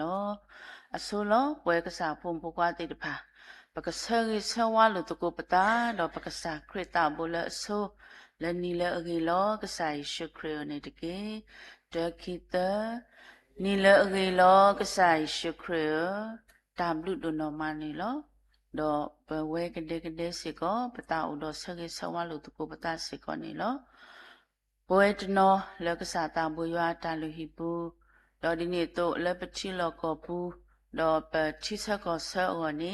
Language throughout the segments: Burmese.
lo asolo pue kasa pum pukwa ti dpa pakasari sawa lu tuku pata do pakasa krita bula so le ni le agi lo kasa ishu kriyo ni diki de kita ni le agi lo kasa ishu kriyo tablu do no mani lo do pwe kede siko pata udo sari sawa lu tuku pata siko ni lo pue tno le kasa tabu ywa talu hibu do di ni to le pachi lo ko pu do pa chi sa ko sa o ni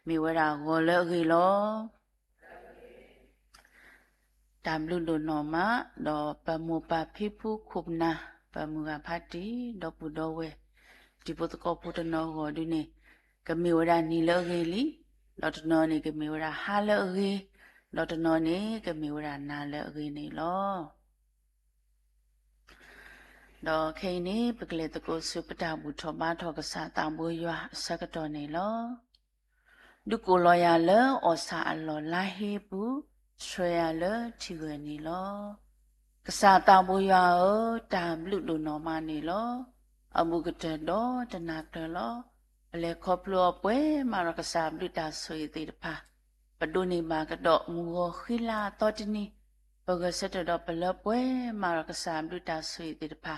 mi wera go le agi lo tablu do no ma do pa mu pa phi phu khup na pa mu ga phati do pu do we di pu to ko pu to no go di ni ka mi wera ni le agi li do to no ni ka mi wera ha le agi do to no ni ka mi wera na le agi ni lo do khe ni pakle to ko su pata bu tho ba tho ka sa ta bu ywa sa ka to ni lo du ko lo ya le o sa a lo la he bu shwe ya le thi we ni lo ka sa ta bu ywa o ta lu lu no ma ni lo a bu ka te do ta na te lo le kho plo pwe ma ra ka sa lu ta so yi ti pa pa du ni ma ka do mu go khila to ti ni pa ga sa te do pa lo pwe ma ra ka sa lu ta so yi ti pa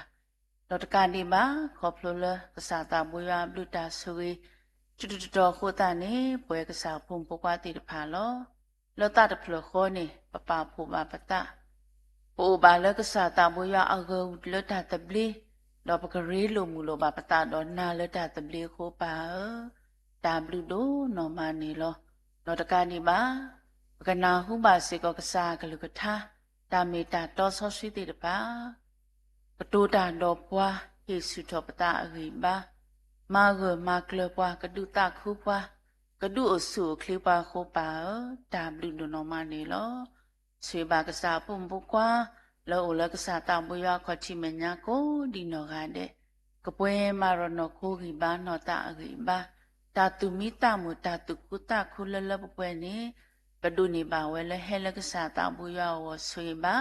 do ta ka ni ma kho plo le ka sa ta bu ywa lu ta so yiจุดๆๆโคตานี่ป่วยกษาพุมปกว่าติดผาล้อแล้วตาตะพลโคนี่ปะปาปูบาปะตะปูบาแล้วกษาตาบุยาอเกแล้วตาตะบลีดอกปะกะรีลูมูโลบาปะตะดอนนาแล้วตาตะบลีโคปาตาบลูโดนอมานี่ล้อดอกตะกานี่บาปะกะนาหุบาสิกกษากะลุกะทาตาเมตาตอซอสิติดปาปะตูตาดอปวาเฮสุทอปะตะอริบามาเกมาเกลปวากระดูตาคูปวากระดูอสูคลิปวาโคปาตามดูนอมานี่ลอสวยบากษาปุ่มปุกว่าแล้วอุลกษาตามบุยาขอชิเมญาโกดีนอกาเดกป่วยมารนอโคกิบานอตาอริบาตาตุมิตามุตาตุกุตาคุลลป่วยนี่ปะดูนี่บาเวลเฮลกษาตามบุยาวสวยบา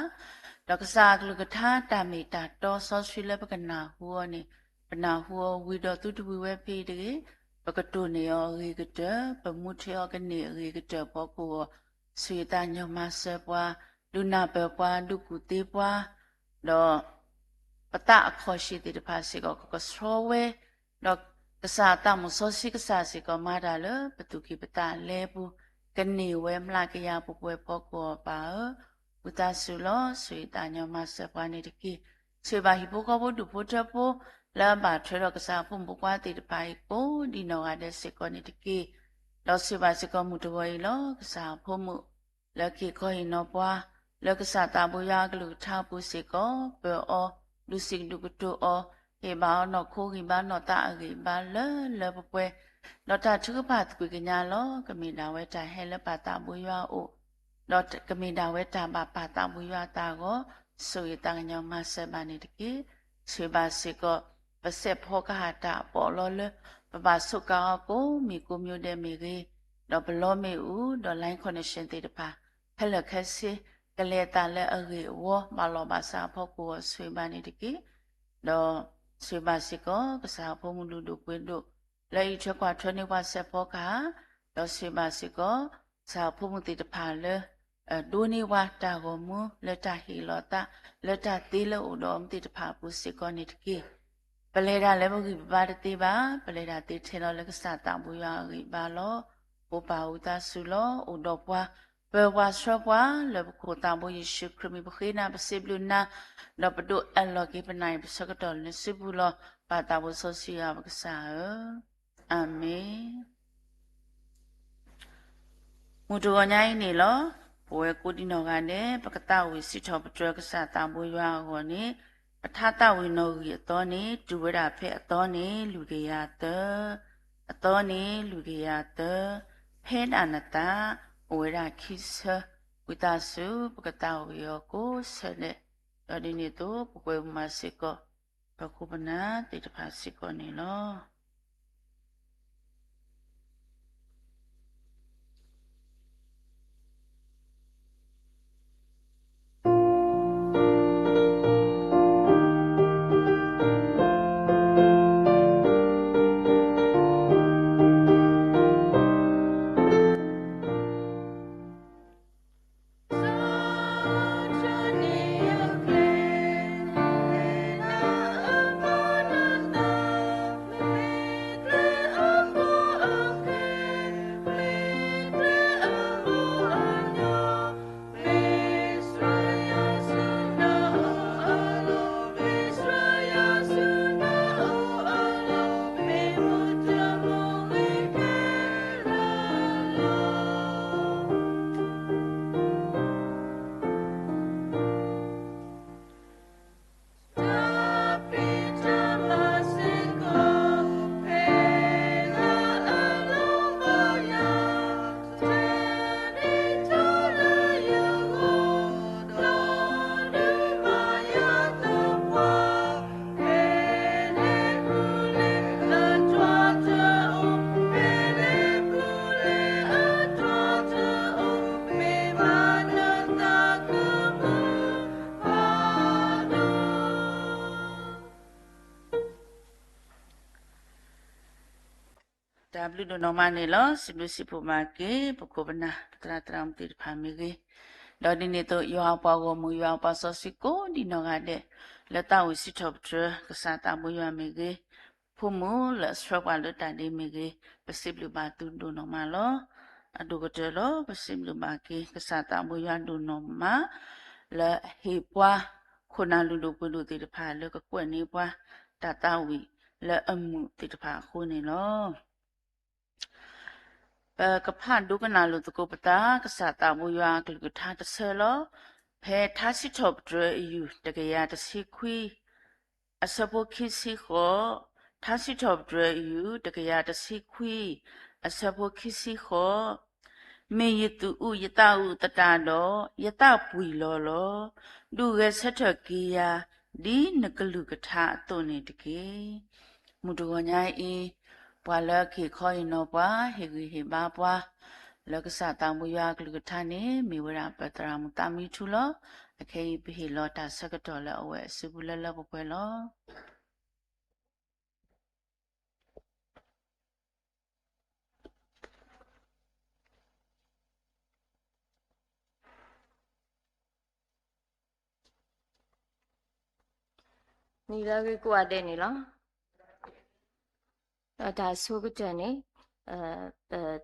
ดอกษากลุกทาตามิตาตอซอสุลปะกนาหัวนี่ปนาหัววิดอตุตวิเวพีเดปกตุเนอริกเตปมุทยอกันเนริกเตปอกัวสุยตาญมาเสปวาลุนาเปปวาดุกุติปวาดอปตะขอชิติตภาสิกก็สโรเวดอกกษาตามุโซสิกษาสิกมาดาเลปตุกิปตาเลปุกันเนเวมลากยาปุปเวปอกัวปาอุตาสุโลสุยตาญมาเสปวานิตกิสุยบาหิปุกบุดุปุตะปุแล้วบาดเทรกษาพุ่มบุกว่าติดไปโอ้ดีนออาเดสิกอนิตกีแล้วสิบาสิกอมุตวยล้อกษาพุ่มมุแล้วกีก็หินอปวาแล้วกษาตาบุยากลุท่าปุสิกอเปอลุสิกดุกตุอเฮบานอโคหิบานอตาอริบาเลปเปลอตาทุกบาทกุกิญาล้อกมีดาเวตาให้ละปาตาบุยาโอลอตกมีดาเวตาบาปาตาบุยาตาก็สุยตังญมาเสบานิตกีสิบาสิกอปเสพพกหาตาปอลอเลปบาสุกาโกมีกุมยูเดมีรีดอปลอมีอูดอไลน์คอนเนคชั่นติดปาเพลเคสิกะเลตาเลอริวอมาลอบาซาพกัวสวยบานิตกิดอสวยบาสิกอกษาพมุลุดุกเวดุเลอีชกว่าทนิวาเสพกาดอสวยบาสิกอสาพมุติตปาเลดูนิวาตาโกมุเลตาฮิโลตาเลตาติเลอุดอมติตปาปุสิกอนิตกิปเลดาเลบกิบาดติบาปเลดาติเทโลเลกษาตามบุยาริบาโลปุปาอุตาสุโลอุดปวาเปวาสรปวาเลบโคตามบุยชิครมิบขีนาปสิบลุนาลปดุเอลโลกิปนายปสกตอลนสิบุโลปาตาบุโซซิยาบกษาอาเมนมุตุกญายนี่โลป่วยกุดินอกันเนปกตาวิสิทอปจวกษาตามบุยาโกนี่ปทาตาวิโนกิตอนี้จุเวดาเพอตอนี้ลุเกยาเตอตอนี้ลุเกยาเตเพดานตาโอเวดาคิสวิตาสุปกตาวิโยโกเสเนตอดินิโตปกเวมาสิโกปะคุปนาติตภาสิโกนี่โล W တို့နော်မနေလောစီလူစီပူမာကေပကိုပနာတရာတရာမတိဖာမီကေဒေါ်ဒီနေတော့ယောပွားကိုမူယောပွားဆောစီကိုဒီနော်ကတဲ့လက်တောက်စီထော့ထကစားတာမူယောမီကေဖုံမူလက်စထရပါလတန်ဒီမီကေပစိပလူပါတူတို့နော်မလောအဒုကတဲလောပစိပလူပါကေကစားတာမူယောတို့နော်မလက်ဟေပွားခုနာလူလူပလူတိတဖာလကကွက်နေပွားတတဝီလက်အမှုတိတဖာခုနေလောကဖန်ဒုကနာလူတကိုပတာကစားတာမူယောကလူကထားတဆဲလောဖဲထားစီထော့ဒရယူတကရတစီခွီအစပုခိစီခောထားစီထော့ဒရယူတကရတစီခွီအစပုခိစီခောမေယတုဥယတဥတတတော်ယတပွီလောလောဒုရဆက်ထကီယာဒီနကလူကထာအတုန်နေတကေမူတော်ညာဤပွာလခေခောရင်နောပွာဟေဂီဟေဘာပွာလောကဆာတမူယာကလူကထာနေမေဝရပတရာမူတမီထူလောအခေပိဟေလောတာဆကတော်လအဝဲစုဘူးလလပပွဲလောနီလာကေကိုအတဲ့နေလားဒါဆိုကတဲ့နေ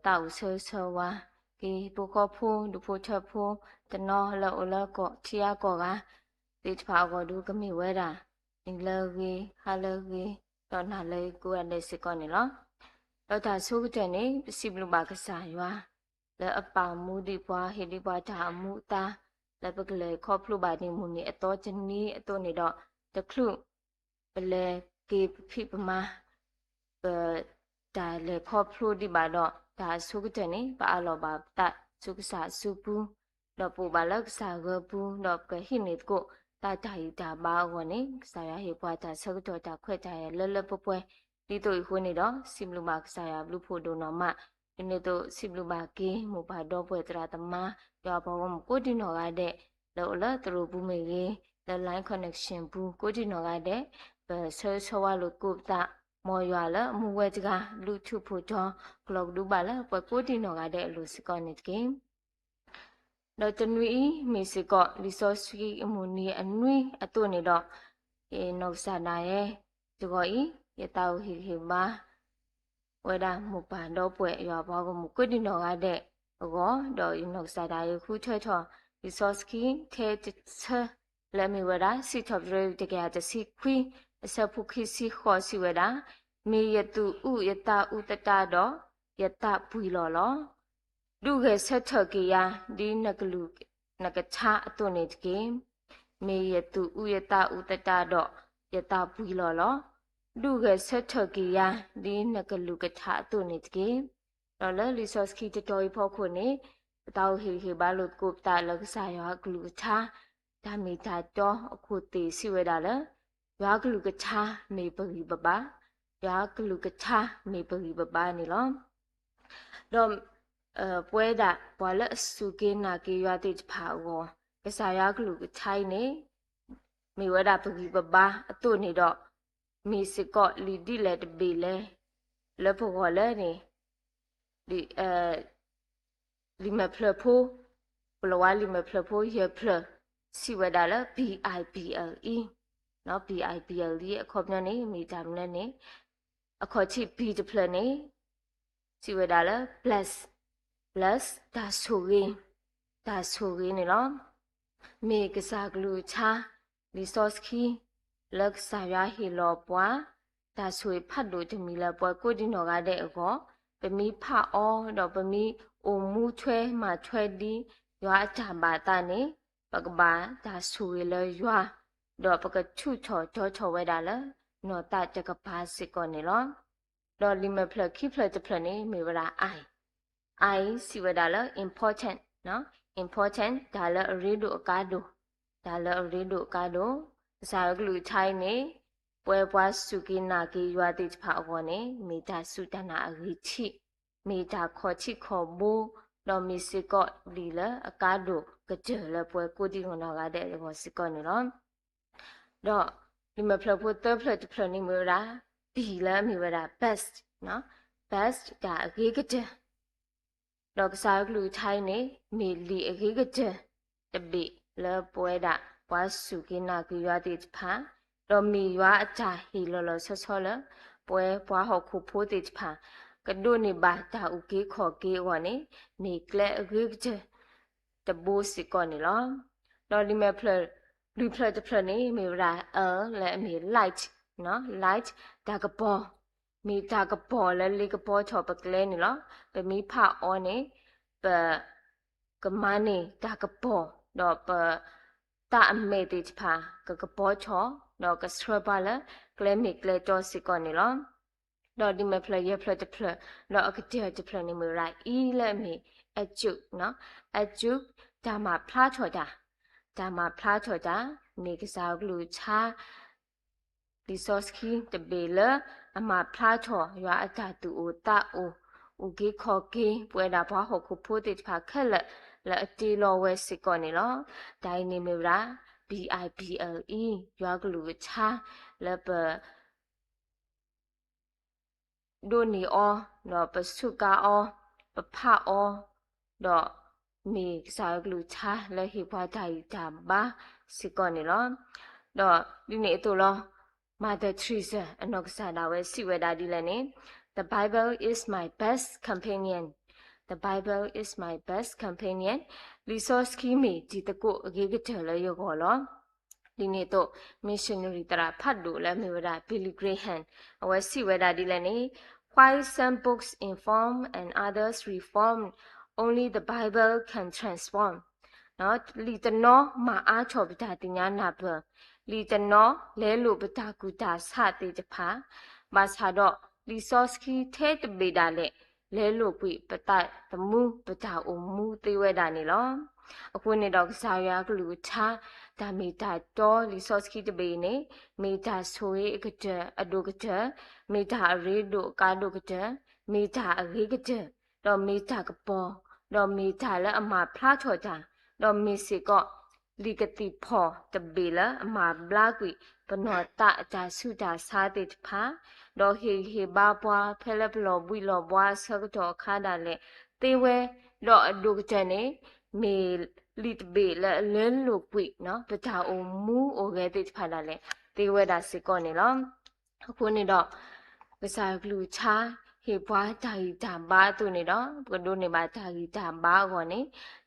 တောက်ဆွဆွဝါကေပုခောဖုန်ဒုဖို့ချက်ဖုန်တနောလောလကောချီယာကောကဒီတဖာကောဒုကမိဝဲတာနီလာကေဟာလာကေတော့နာလေကိုအတဲ့စကောနေလားတော့ဒါဆိုကတဲ့နေပစီဘလူပါကစားရွာလဲအပမူဒီပွားဟေဒီပွားတာမူတာလဲပကလေခောဖလူပါနေမူနေအတော်ချနီအတော်နေတော့တခလူပလေကေဖိပမာဒါလေခောဖလူဒီပါတော့ဒါဆုကတဲ့နေပါအလောပါတဆုကစားစုပူတော့ပူပါလက်စားကပူတော့ကဟိနေကိုတာတိုင်တာပါဝနေစားရဟေပွားတာဆုကတော်တာခွဲတာရလလပပွဲဒီတို့ခွနေတော့စီမလူမာစားရဘလူဖို့တို့နော်မဒီနေ့တော့စီမလူမာကေမူပါတော့ပွဲတရာတမရောဘောမကိုဒီနော်ကတဲ့လောလသူတို့ဘူးမေကြီး the line connection ဘူးကိုဒီနော်ကတဲ့ဆွဲဆွာလို့ကိုတာမော်ရွာလာမူဝဲတကလူထုဖို့တော့ကလော့ဒူပါလာပွဲကိုဒီနော်ကတဲ့လူစကောနစ်ကေတော့တနွေမီစကော resource အမှုနီအနွေအတုနေတော့နောက်ဆာနာရဲ့ဒီကောဤရတောက်ဟိဟိမာဝဲတာမူပါတော့ပွဲရွာဘောကမူကိုဒီနော်ကတဲ့ကောတော့နောက်ဆာတာရခုချေချော resource ကထဲချလဲမီဝဲတာစီထော့ရတကယ်တစီခွီအစဖုခိစီခောစီဝဲတာမေယတုဥယတဥတတတော့ယတပွီလောလောဒုခေဆက်ထကေယာဒီနကလူနကချာအတုနေတကေမေယတုဥယတဥတတတော့ယတပွီလောလောဒုခေဆက်ထကေယာဒီနကလူကချာအတုနေတကေတော့လဲလီဆော့စကီတတော်ဖောက်ခုနေတောက်ဟီဟီဘာလို့ကိုတာလကစားရောကလူချာဒါမီတာတော့အခုတေစီဝဲတာလဲရွာကလူကချာမေပဂီပပရွာကလူကချာမေပဂီပပနေလောတော့ပွဲတာဘွာလစုကေနာကေရွာတိဖာဝကစားရွာကလူကချိုင်းနေမေဝဒပဂီပပအတုနေတော့မီစကော့လီဒီလက်ဘေလဲလဖော်လဲနေဒီလီမဖလဖိုဘလဝါလီမဖလဖိုရဖလစီဝဒါလ BIBLE နော် BIBLE အခေါ်ပြနေမိတာမလဲနေအခေါ်ချိ B တဖလနေစီဝဒါလ plus ဒါဆိုရင်နေနော်မေကစားကလူချာ resource key လက်စားရဟီလောပွားဒါဆိုဖတ်လို့တမီလာပွားကိုဒီနော်ကတဲ့အကောပမီဖအောတော့ပမီအိုမူချွဲမှာချွဲဒီရွာချာဘာတာနေပကဘာဒါဆူရလရွာတော့ပကချုချောချောဝဲတာလနော်တာတကဘာစစ်ကောနေလောတော့လီမဖလခိဖလတဖလနေမေဝရာI စီဝဲတာလ important နော် important ဒါလရီဒိုအကာဒိုစာကလူချိုင်းနေပွဲပွားစုကိနာကေရွာတိဖာအောနေမေတာစုတနာအဂိချိမေတာခေါ်ချိခေါ်ဘူတော့မီစကော့လီလအကာဒိုကကြလပွဲကိုဒီဟောနာကတဲ့ဘောစကော့နေတော့တော့ဒီမဖလဖို့တဖလတဖလနေမရာဘီလာမီဝရာ best နော် best ဒါအကြီးကတဲ့တော့ကစားကလူထိုင်းနေမေလီအကြီးကတဲ့တပိလဲပွဲတာဘွားစုကိနာကရွာတိဖာတော့မီရွာအချာဟီလောလောဆောဆောလပွဲဘွားဟောခုဖိုးတိဖာကဒိုနေဘာတာဥကေခေါ်ကေဝနေနေကလဲအကြီးကတဲ့တဘိုးစီကောနေလောတော့ဒီမဲ့ဖလလူဖလတဖလနေမေရာလဲမေ light နော် light ဒါကပေါ်มีตากระปอและลิกระปอชอปะเกลนี่เหรอไปมีผ้าออนี่ปะกะมานี่ตากระปอดอกปะตาอเมติจพากะกระปอชอดอกกะสทรบาละเกลมิเกลจอสิก่อนนี่เหรอดอกดิมะพลเยพลตะพลดอกอะกะเตะจะพลนี่มือไรอีละมีอะจุเนาะอะจุตามาพลาชอดาตามาพลาชอดานี่กะสาวกลูชาဒီဆော့စကီတဘေလအမဖလားချောရွာအတာတူအိုတာအိုဥကေခေါ်ကေပွဲတာဘွားဟောခုဖိုးတိဖာခက်လက်အတီလောဝဲစစ်ကောနေလောဒိုင်နေမီရာ BIBLE ရွာကလူချာလက်ပဒိုနီအောတော့ပစုကာအောပဖအောတော့มีสาวกลูชาและฮิบวาไดดาบาစစ်ကောနေလောတော့ဒီနေ့တူလောMother Teresa anoksada we siweda dilane The Bible is my best companion The Bible is my best companion resource ki me di tako agege le yogo lo dine to missionary tara phat lo le me wada Billy Graham we siweda dilane while some books inform and others reform only the Bible can transform not li tano ma a chho bita tinya na baလီတနောလဲလိုပတာကူတာစတေတဖာဘာသာတော့လီဆော့စကီထဲတပေတာလဲလိုပွေပတတမှုပတာအုံမူသေးဝဲတာနေလောအခုနေတော့ကစားရကလူချာဒါမီတာတော့လီဆော့စကီတပေနေမီတာဆိုရဲကတဲ့အဒုကတဲ့မီတာရေဒိုကာဒုကတဲ့မီတာအရေကတဲ့တော့မီတာကပေါ်တော့မီတာလဲအမဖလားချော်တာတော့မီစီကောลีกติพอตะเบละอมาบลากุปนอตะจาสุดาสาติพาดอเฮบาบวาเพลบลอบุยลอบวาสกตอคาดาเลเตเวดออดุกจันเนเมลีตเบละเลนโลกุเนาะปะตาโอมูโอเกติพาดาเลเตเวดาสิกอเนลอအခုနေတော့ကစားကလူချာဟေပွားတာဂီတာဘာသူနေတော့ဘဒိုနေမှာတာဂီတာဘာကောနေ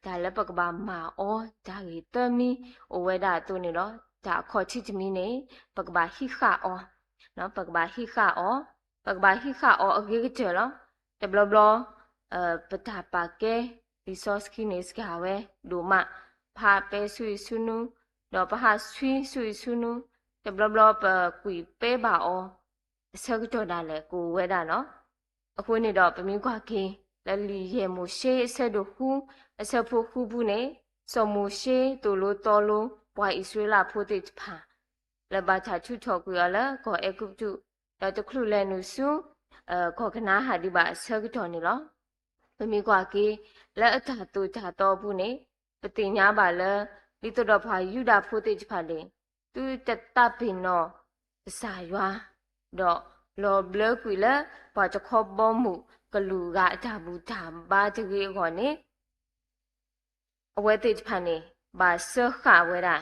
ဒါလည်းပကဘာမာအောတာဂီတမီအဝဲတာသူနေတော့ဒါခေါ်ချစ်ချမီနေပကဘာဟိခါအောနော်ပကဘာဟိခါအောပကဘာဟိခါအောအကြီးကျလောတဘလဘလပတာပါကဲ resource ကိနေစကဝဲဒိုမဖာပဲဆွေဆုနုတော့ပဟာဆွေဆွေဆုနုတဘလဘလပကွီပဲပါအောဆက်ကြောတာလေကိုဝဲတာနော်အခုနေတော့ပမင်းကွာကင်းလက်လီရဲ့မိုရှေအဆက်တို့ဟူအဆက်ဖို့ဟူဘူးနေစောမိုရှေတူလိုတော်လိုဘွာဣဆွေလာဖို့တိဖာလဘချာချူထော်ကူရလာကောအကုတုတော့တခလူလဲနုစုခေါကနာဟာဒီပါအဆက်တော်နေလောပမင်းကွာကင်းလက်အထာတူတာတော်ဘူးနေပတိညာပါလဲဒီတော့ဖာယူတာဖို့တိဖာလေသူတတပင်နော်စာရွာတော့လောဘလကွေလာဘာတခေါ်ဘောမှုကလူကအတာဘူးတာဘာတကြီးခေါ်နေအဝဲတိဖာနေဘာဆခဝဲတာ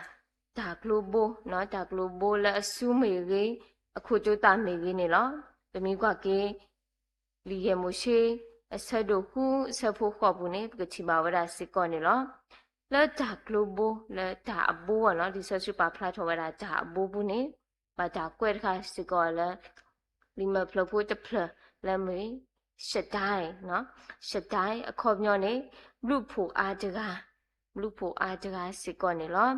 ဒါကလိုဘိုနော်ဒါကလိုဘိုလဲအဆူမေကြီးအခုကျတာမေကြီးနေလောတမီကွာကေလီရမရှိအဆက်တို့ခုဆက်ဖို့ခေါ်ဘူးနေကချီပါဝဲတာစစ်ကောနေလောလက်ဒါကလိုဘိုလက်ဒါအဘိုးနော်ဒီဆက်စုပါဖလာထော်ဝဲတာဒါအဘိုးဘူးနေဘာဒါကွဲတခါစစ်ကောလဲလီမဖလဖို့တဖလလဲမေရှဒိုင်းနော်ရှဒိုင်းအခေါ်မျောနေလူဖို့အားတကားလူဖို့အားတကားစစ်ကောနေလော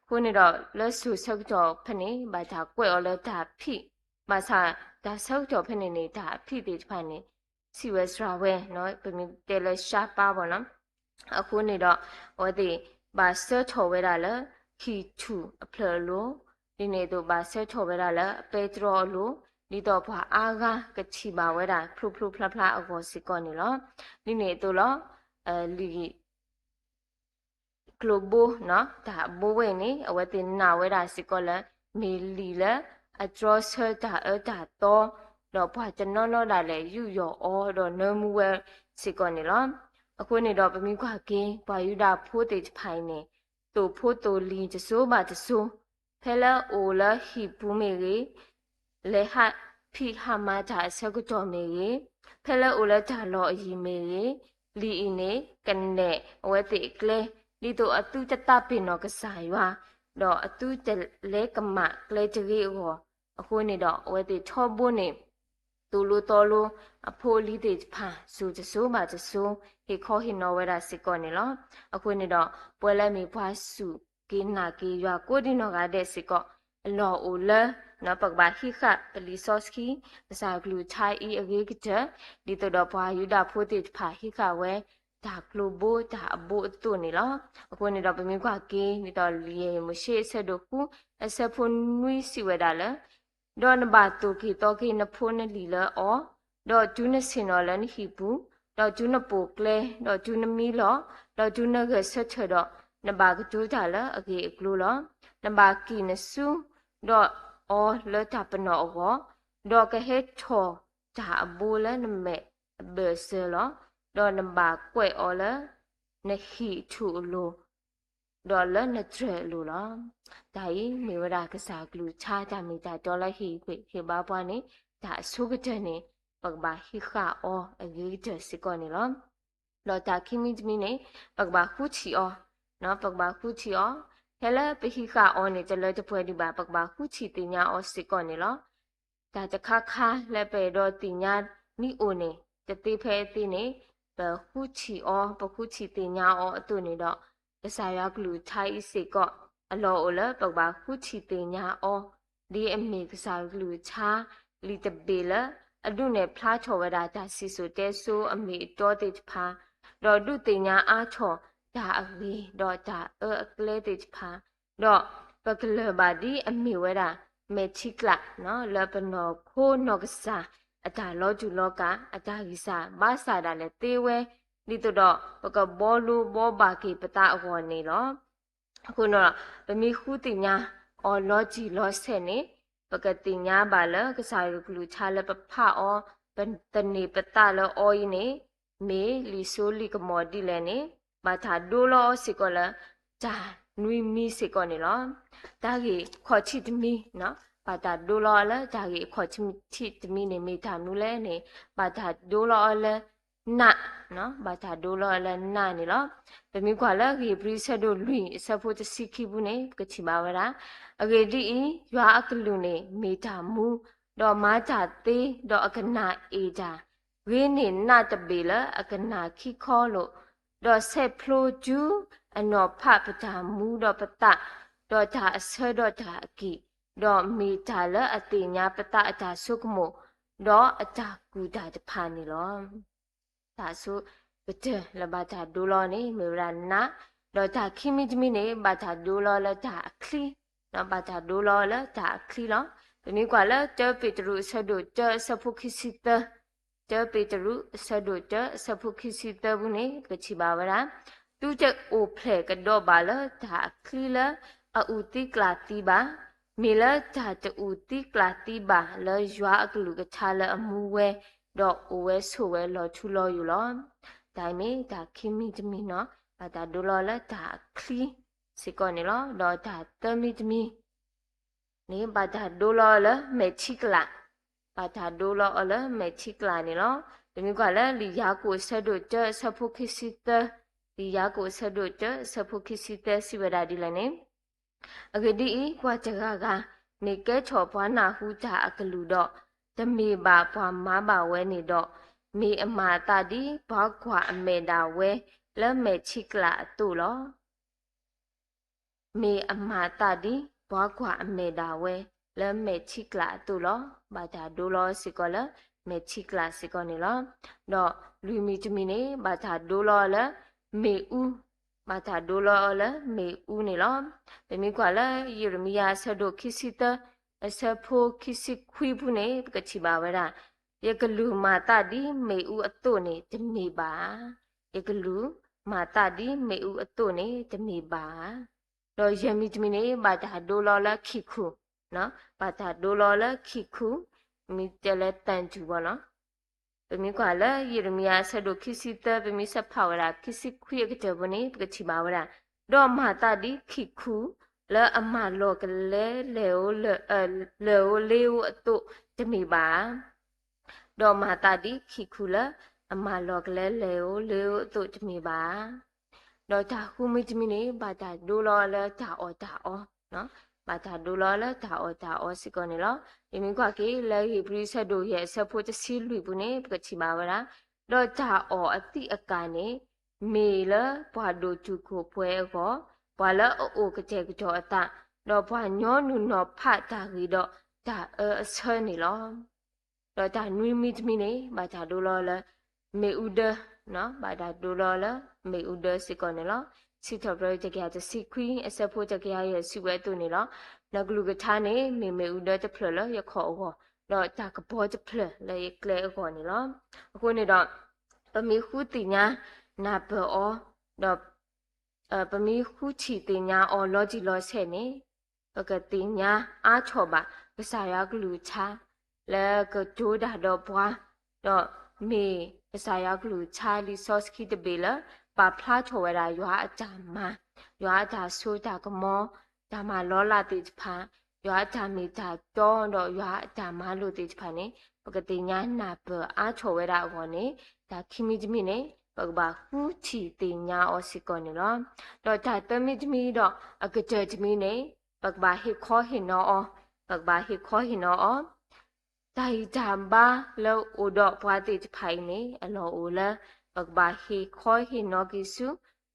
ခုနေတော့လက်ဆူဆက်ကြောဖနေဘာသာကွဲ့ော်လဲဒါဖိဘာသာဒါဆက်ကြောဖနေနေတာဖိတိဖနေစီဝဲစရာဝဲနော်ပမီတယ်လရှာပါဘောနော်အခုနေတော့ဟောဒီဘာဆက်ချော်ဝဲတာလဲခီချူအဖလလိုဒီနေတော့ဘာဆက်ချော်ဝဲတာလဲပေထရောလိုဒီတော့ဘာအားကချီပါဝဲတာဖလူဖလူဖလာဖလာအကောစစ်ကောနေလောဒီနေတော့လောလီကလိုဘိုနော်ဒါဘိုးဝဲနေအဝဲတင်နာဝဲတာစစ်ကောလဲမီလီလဲအဒရောဆာတာအတာတော့ တော့ဘွာကျွန်တော်တော့ဒါလေယူရောအော်တော့နမှုဝဲစီကောနေလောအခုနေတော့ပမိခွာကင်းဘွာယူတာဖိုးတေဖိုင်နေတူဖိုးတူလီကျဆိုးပါကျဆိုးဖဲလာအိုလာဟီပူမေရီလေဟာဖိဟာမာတာဆက်ကတော့မေရီဖဲလာအိုလာတာလောအီမေရီလီအင်းနေကနေအဝဲတိကလေလီတို့အတူတတပင်တော့ကစားရွာတော့အတူတလဲကမကလေတကြီးဟောအခုနေတော့အဝဲတိထောဖို့နေတူလူတော်လူအဖိုးလီတေဖာစူကျဆိုးပါကျဆိုးဟေခေါ်ဟိနော်ဝဲတာစစ်ကောနေလောအခုနေတော့ပွဲလဲမီဖွာစုကိနာကေရွာကိုဒီနော်ကတဲ့စစ်ကောအလောအိုလဲနော်ပကဘာခိခပလီဆော့စကီအစာဂလူချိုင်အီအဂေကတဲ့ဒီတော့ဘွာယူတာဖိုးတေဖာခိခဝဲဒါကလိုဘိုဒါအဘိုအတူနေလောအခုနေတော့ပမင်းခွာကေနေတော့လီမရှိဆက်တော့ခုအဆက်ဖွန်နွီစီဝဲတာလဲတော့နဘာတူကီတော့ကီနဖိုးနလီလဲအော်တော့ဂျူးနစင်နော်လန်ဟီဘူးတော့ဂျူးနပိုကလဲတော့ဂျူးနမီလောတော့ဂျူးနကဆက်ချတော့နဘာကဂျူးတာလဲအကေကလိုလောနဘာကီနဆူတော့အော်လဲတာပနော်အောတော့ကဟဲချောဒါအဘိုလဲနမဲဘယ်ဆဲလောတော့နဘာကွဲ့အော်လဲနဟီထူလိုဒေါ်လာနထရလိုလားဒါကြီးမေဝရာကစားကလူချာကြမိတာဒေါ်လာဟီခေဘာပွားနေဒါဆုကတဲ့နေပကဘာဟီခါအောအဂီတဲ့စကောနေလားလောတာခိမိမီနေပကဘာခုချီအောနော်ပကဘာခုချီအောဟဲလာပဟီခါအောနေတလဲတပွဲဒီပါပကဘာခုချီတင်ညာအောစကောနေလားဒါတခါခါလက်ပေတော့တင်ညာနီအိုနေတတိဖဲတင်နေပခုချီအောပခုချီတင်ညာအောအတူနေတော့ကစားရကလူထိုင်စေကောအလောအလပဘာခုချီတင်ညာအောဒီအမေကစားကလူချာလီတဘေလအဒုနဲ့ဖလားချော်ဝဒါတာစီဆိုတဲဆိုအမေတော်တေဖာတော့ဒုတင်ညာအားချော်ဒါအဝေတော့ဒါကလေတေဖာတော့ပကလဘာဒီအမေဝဒါမေချီကလာနော်လပနောခိုးနောကစားအတာလောကျူလောကအတာဂီစာဘာစာဒါလဲတေဝဲဒီတော့ပကဘောလူဘောဘာကေပတာအခေါ်နေလောအခုတော့ဗမီခုတင်ညာအော်လောဂျီလောဆဲနေပကတင်ညာပါလကစားရကလူချလပဖအောပတနေပတာလောအော်နေမေလီဆိုလီကမော်ဒီလဲနေဘာသာဒိုလောစီကောလာဂျာနွီမီစီကောနေလောဒါကြီးခေါ်ချီတမီနော်ဘာသာဒိုလောလာဒါကြီးခေါ်ချီတမီနေမိတာနူလဲနေဘာသာဒိုလောလဲနာနော်ဘာသာဒိုလောလဲနာနေလောဗမီကွာလာဂီပရိဆက်တို့လွင်ဆဖို့တစီခိဘူးနေကချီပါဝရာအဂေဒီရွာအကလူနေမေတာမူတော့မာတာသေးတော့အကနာအေတာဝင်းနေနာတပေလအကနာခိခောလို့တော့ဆက်ဖလိုကျူအနော်ဖပတာမူတော့ပတတော့ဒါအဆတော့ဒါအကိတော့မေတာလအတိညာပတအတာဆုကမို့တော့အတာကူတာတဖာနေလောဒါဆိုဘတဲ့လဘာသာဒိုလောနေမေရနာတော့ဒါခိမိမီနေဘာသာဒိုလောလဒါအခလီနော်ဘာသာဒိုလောလဒါအခလီလောဒီနေ့ကလည်းတဲပေတရုဆဒိုတဲဆဖုခိစီတတဲပေတရုဆဒိုတဲဆဖုခိစီတဘူးနေကချီပါဝရာသူချက်အိုဖလေကတော့ပါလဒါအခလီလအူတိကလာတီပါမေလဒါတူတိကလာတီပါလရွာအကလူကချာလအမူဝဲတော့အိုဝဲဆိုဝဲလော်ထူလော်ယူလောဒါမေဒါခိမိတမီနော်ဘာသာဒိုလော်လက်ဒါခလီစီကောနေလောတော့ဒါတမီတမီနေဘာသာဒိုလော်လမေချီကလာဘာသာဒိုလော်လမေချီကလာနေလောဒီမျိုးကလည်းလီယာကိုဆက်တို့ကျဆဖို့ခိစီတလီယာကိုဆက်တို့ကျဆဖို့ခိစီတစီဝဒါဒီလည်းနေအဂဒီကွာချကနေကဲချော်ပွားနာဟူတာအကလူတော့တမေပါဘွာမားပါဝဲနေတော့မေအမာတာဒီဘောက်ခွာအမေတာဝဲလက်မဲချီကလာအတူလောမေအမာတာဒီဘောက်ခွာအမေတာဝဲလက်မဲချီကလာအတူလောဘာသာဒိုလောစီကောလမဲချီကလာစီကောနေလောတော့လူမီတမီနေဘာသာဒိုလောလမေဦးဘာသာဒိုလောလမေဦးနေလောဘယ်မိကွာလဲယေရမီယာဆဒိုခိစီတအစဖို့ခိစီခွေးဘူးနေကချီပါဝရယကလူမာတာဒီမေဦးအတုနေတမေပါယကလူမာတာဒီမေဦးအတုနေတမေပါတော့ယမီတမီနေဘာသာဒိုလောလခိခုနော်ဘာသာဒိုလောလခိခု မိတဲလဲတန်ကျူပေါ့နော်ပမိကွာလဲယေရမီယာဆက်တို့ခိစီတပမိဆက်ဖောက်ရာခိစီခွေကတဲ့ဘနေပကချီပါဝရာတော့မာတာဒီခိခုလဲအမလောကလဲလေအိုလေအိုလေအိုအတုတမီပါတော့မာတာဒီခိခုလဲအမလောကလဲလေအိုလေအိုအတုတမီပါတော့ဒါခုမိတမီနေဘာတာဒိုလောလဲဒါအောနော်ဘာသာဒိုလောလဲဒါအောစကောနေလောဒီမိကွာကေလဲဟီပရိဆက်တို့ရဲ့ဆက်ဖို့တစီလူဘူးနေပကချီပါဝရာတော့ဒါအောအတိအကနေမေလဘွာဒိုချူကိုပွဲကောဘွာလအိုကတဲ့ကြောအတတော့ဘွာညောနုနောဖတ်တာကြီးတော့ဒါအဆဲနေလောတော့ဒါနွိမိတမီနေဘာသာဒိုလောလဲမေဥဒနော်ဘာသာဒိုလောလဲမေဥဒစကောနေလောစီထဘရတကရတစီခွီအစဖို့တကရရဲ့စီဝဲတူနေလောနဂလူကထားနေမေဥဒတဖလလရခေါ်အောတော့တာကဘောတဖလလေကလေအောနေလောအခုနေတော့ပမီခုတိညာနာဘောတော့ပမီခုချီတိညာအောလောဂျီလောဆဲနေပကတိညာအားချောပါပစာရကလူချာလဲကဒိုဒါတော့ဘွာတော့မေပစာရကလူချာလီဆော့စခီတဘေလာပါဖလားချော်ဝဲတာရွာအကြမှာရွာအကြဆိုတာကမောဒါမှလောလာတိဖာရွာအကြမိတာတော့ရွာအကြမလို့တိဖာနေပကတိညာနာပအားချော်ဝဲတာအောနေဒါခိမီတမီနေပကဘာဟူချီတိညာအောစီကောနေလောတော့ဒါတမီတမီတော့အကကြတမီနေပကဘာဟိခောဟိနောအောပကဘာဟိခောဟိနောအောတိုင်ဂျမ်ဘာလောအိုတော့ဘွာတိဖိုင်နေအလောအိုလာပကဘာဟိခောဟိနောကိစု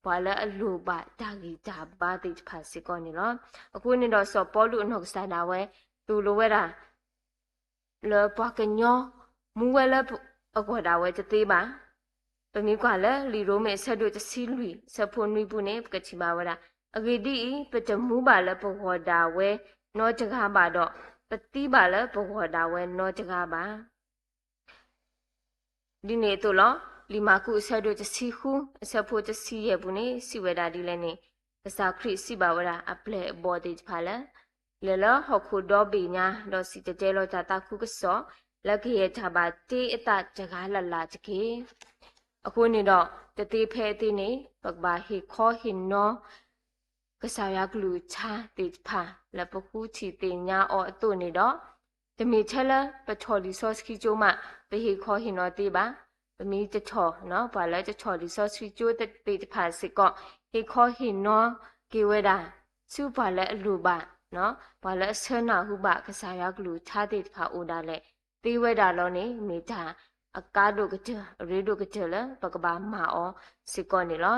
ဘာလအလူပါတာဂီတာဘာတိဖာစီကောနေလောအခုနေတော့စောပေါ်လူအနှုတ်စတာဝဲသူလိုဝဲတာလောပကညောမူဝဲလအကွာတာဝဲတသေးပါပမီကွာလဲလီရိုမဲဆက်တို့တစီလူစဖို့နွိပုနေပကချီပါဝရာအဂေဒီပတမူပါလဲပဝတာဝဲနောတကားပါတော့ပတိပါလဲပဝတာဝဲနောတကားပါဒီနေတော့လောလီမာကုဆက်တို့တစီခုအဆက်ဖို့တစီရဲ့ဘူးနေစီဝဲတာဒီလဲနေပစာခရစ်စီပါဝရာအပလက်ဘော်ဒေဖာလဲလဲလဟခုဒေါ်ဘီညာဒေါ်စီတဲလောတာတာခုကစောလက်ခေချပါတေးအတတကားလလာတကေအခုနေတော့တတိဖဲတိနေပကဘာဟိခောဟိနောကစားရကလူချာတေဖာလပခုချီတင်ညာအောအတုနေတော့တမီချက်လပချော်လီဆော့စကီကျိုမပဟိခောဟိနောတေပါပမီတချော်နော်ဘာလဲတချော်လီဆော့စကီကျိုတေတဖာစစ်ကောဟိခောဟိနောကေဝဲတာစုဘာလဲအလူပါနော်ဘာလဲဆနာဟုပါကစားရကလူချာတေတဖာအိုဒါလဲတေဝဲတာလောနေမိတာအကားတို့ကကြရေတို့ကကြလဲပကဘာမာအောစစ်ကောနေလော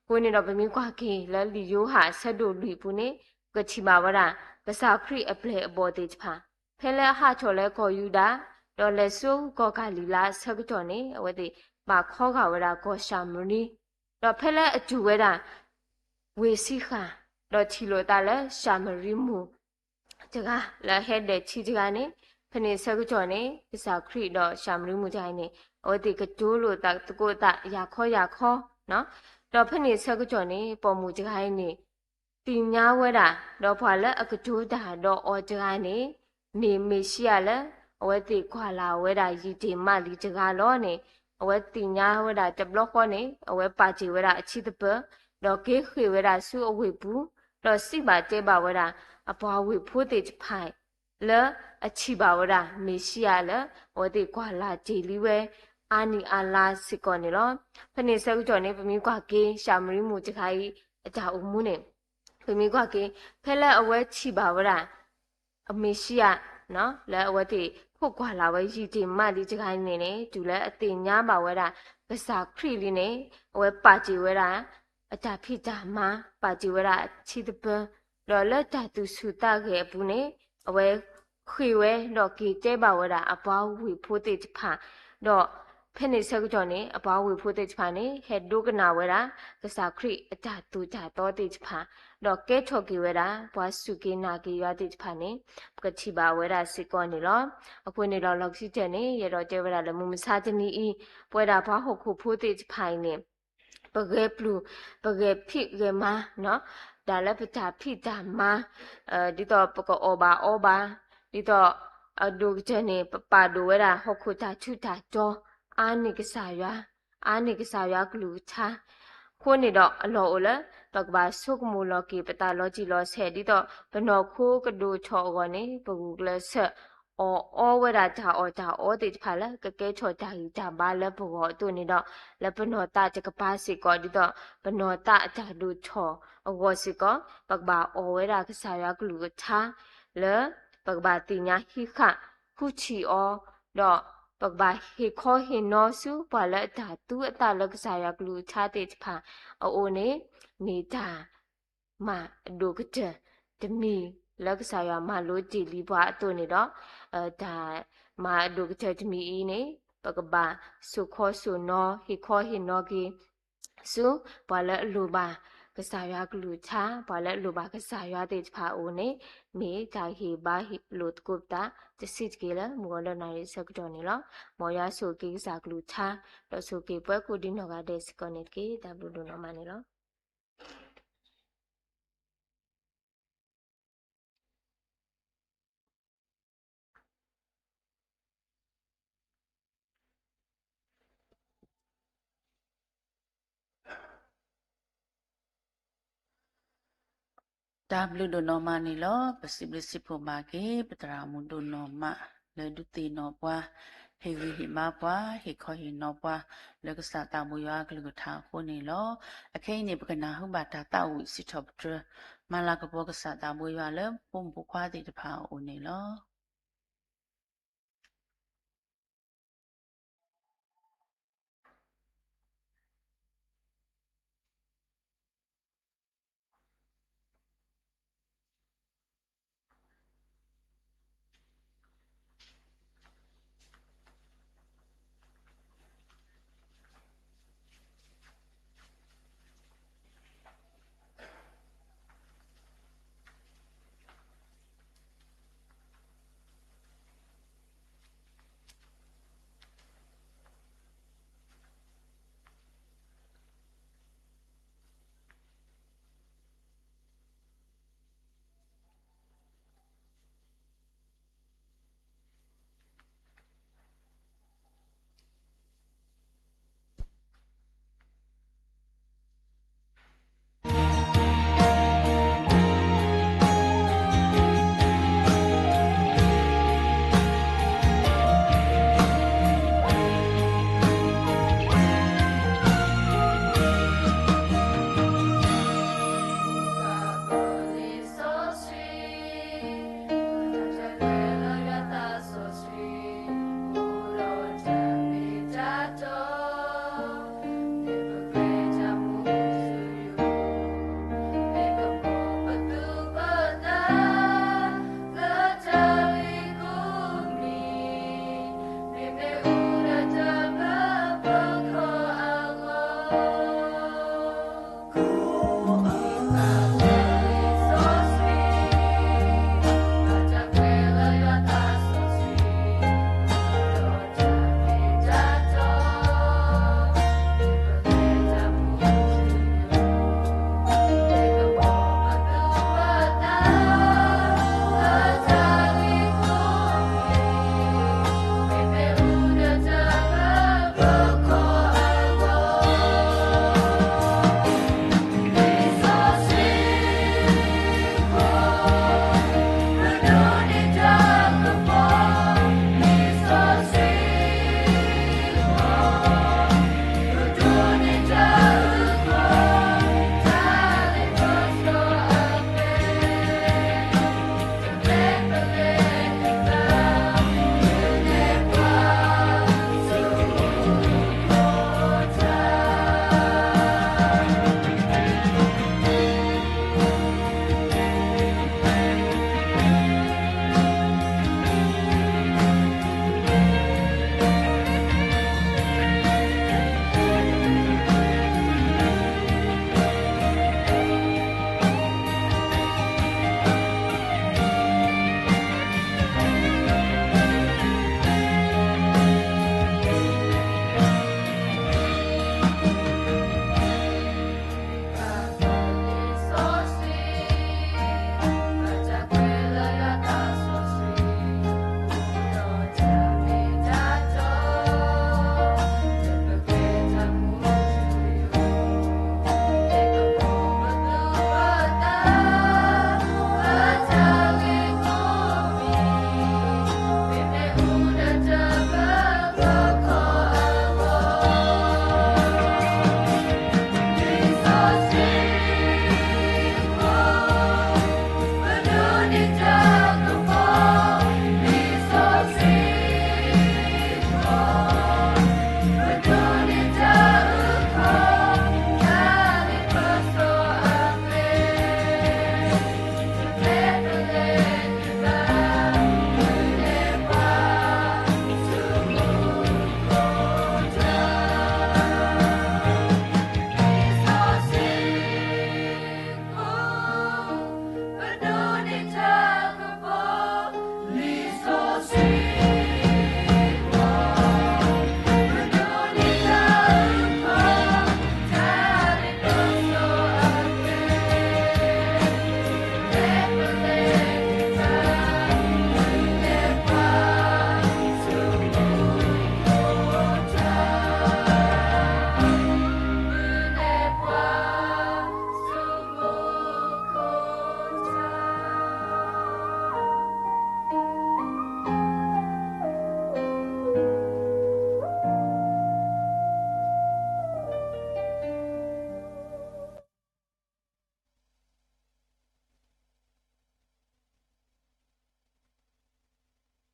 ကိုနေတော့ဗမီကွာကေလဲလီယိုဟာဆက်တို့လူပူနေကချီမာဝရကစားခရီအပလေအပေါ်တေဖာဖဲလဲဟာချော်လဲခေါ်ယူတာတော့လဲဆုကောကလီလာဆက်ကတော်နေအဝဲတိပါခေါ်ခဝရကောရှာမနီတော့ဖဲလဲအကျူဝဲတာဝေစီခါတော့ချီလိုတာလဲရှာမရီမူတကလဲဟဲ့တဲ့ချီတကနေဖနေဆက်ကကြော်နေပစာခရီတော့ရှာမလူမှုချိုင်းနေဩတိကတိုးလို့တကိုတရာခေါ်နော်တော့ဖနေဆက်ကကြော်နေပေါ်မူချိုင်းနေတင်ညာဝဲတာတော့ဖွာလက်အကတိုးတာတော့ဩချိုင်းနေနေမေရှိရလဲဩတိခွာလာဝဲတာရီတီမလီတကားလောနေဩတင်ညာဝဲတာတဘလော့ခေါနေဩပါချီဝဲတာအချီတပတော့ကေခေဝဲတာစုအဝေဘူးတော့စိပါတဲပါဝဲတာအပွားဝေဖိုးတေဖိုင်လဲအချီပါဝရမေရှိရလဲဝတိကွာလာဂျီလီဝဲအာနီအာလာစစ်ကောနေလောဖနေဆက်ကြောနေပမီကွာကေရှာမရီမူတခိုင်အကြအုံမှုနေပမီကွာကေဖဲလဲအဝဲချီပါဝရအမေရှိရနော်လဲအဝဲတိခုတ်ကွာလာဝဲရီတီမလီတခိုင်နေနေဒူလဲအတင်ညာပါဝရပစာခရီလီနေအဝဲပါဂျီဝဲတာအတာဖိတာမပါဂျီဝဲတာချီတပလောလက်တာသူစုတာခဲ့ဘူးနေအဝဲခွေဝဲတော့ကေတဲပါဝဲတာအပွားဝေဖိုးတေဖာတော့ဖဲနေဆက်ကြောနေအပွားဝေဖိုးတေဖာနေဟဲဒုကနာဝဲတာကစားခရီအတတူကြတော့တေဖာတော့ကဲချော်ကေဝဲတာဘွားစုကေနာကေရွာတေဖာနေကချီပါဝဲတာစစ်ကောနေလောအခုနေတော့လောက်စီတဲ့နေရတော့တဲဝဲတာလည်းမမစားတနီဤပွဲတာဘွားဟုတ်ခုဖိုးတေဖိုင်နေပကဲပလူပကဲဖိကဲမနော်ဒါလည်းပတာဖိတာမဒီတော့ပကောဘာဒီတော့ ဒုကတဲ့နေပါဒိုဝဲတာဟောခုတာချူတာကြောအာနိကစားရွာကလူချာခိုးနေတော့အလော်အိုလဲတော့ကဘာဆုကမူလော်ကီပတာလော်ဂျီလော်ဆဲဒီတော့ဘနော်ခိုးကဒိုချောကောနေပကူကလဆက်အောဝဲတာအောတိဖာလဲကကဲချောတာဟီတာဘာလဲဘောတူနေတော့လဲဘနော်တာချကပါစီကောဒီတော့ဘနော်တာအတာဒူချောအဝစီကောပကဘာအောဝဲတာကစားရွာကလူချာလဲပကဘာတိညာဟိခခုချီအောတော့ပကဘာဟေခောဟေနောစုပါလဲတာသူအတာလကစားရွာကလူချာတိဖာအိုနေနေတာမဒုကတဲ့တမီလက်စားရွာမလို့ကြည်လီဘွားအတူနေတော့ဒါမဒုကတဲ့တမီအင်းနေပကဘာစုခောစုနောဟေခောဟေနောကီစုပါလဲလူပါကစားရွာကလူချာပါလဲလူပါကစားရွာတဲ့ဖာအိုနေတာဟေဘာဟေလုတ်ကုတ်တာတစစ်ကေလာမောလနာရီစကတော်နေလောမောရဆုကေစားကလူချာတော့ဆုကေပွဲကိုဒီနောကတဲ့စကောနစ်ကေဒါဘလူဒိုနောမနေလောဒါဘလူဒိုနော်မနီလောပစီပစီဖိုမာကေပတရာမွန်ဒိုနော်မလေဒုတီနော်ပွားဟေဝီဟိမပွားဟေခောဟိနော်ပွားလကစတာမူရွာကလူကထားခုနေလောအခိနေပကနာဟုဘာတာတာဝီစီထော့ပထမလာကဘောကစတာမူရွာလေပုံပခွားတိတဖာအိုနေလော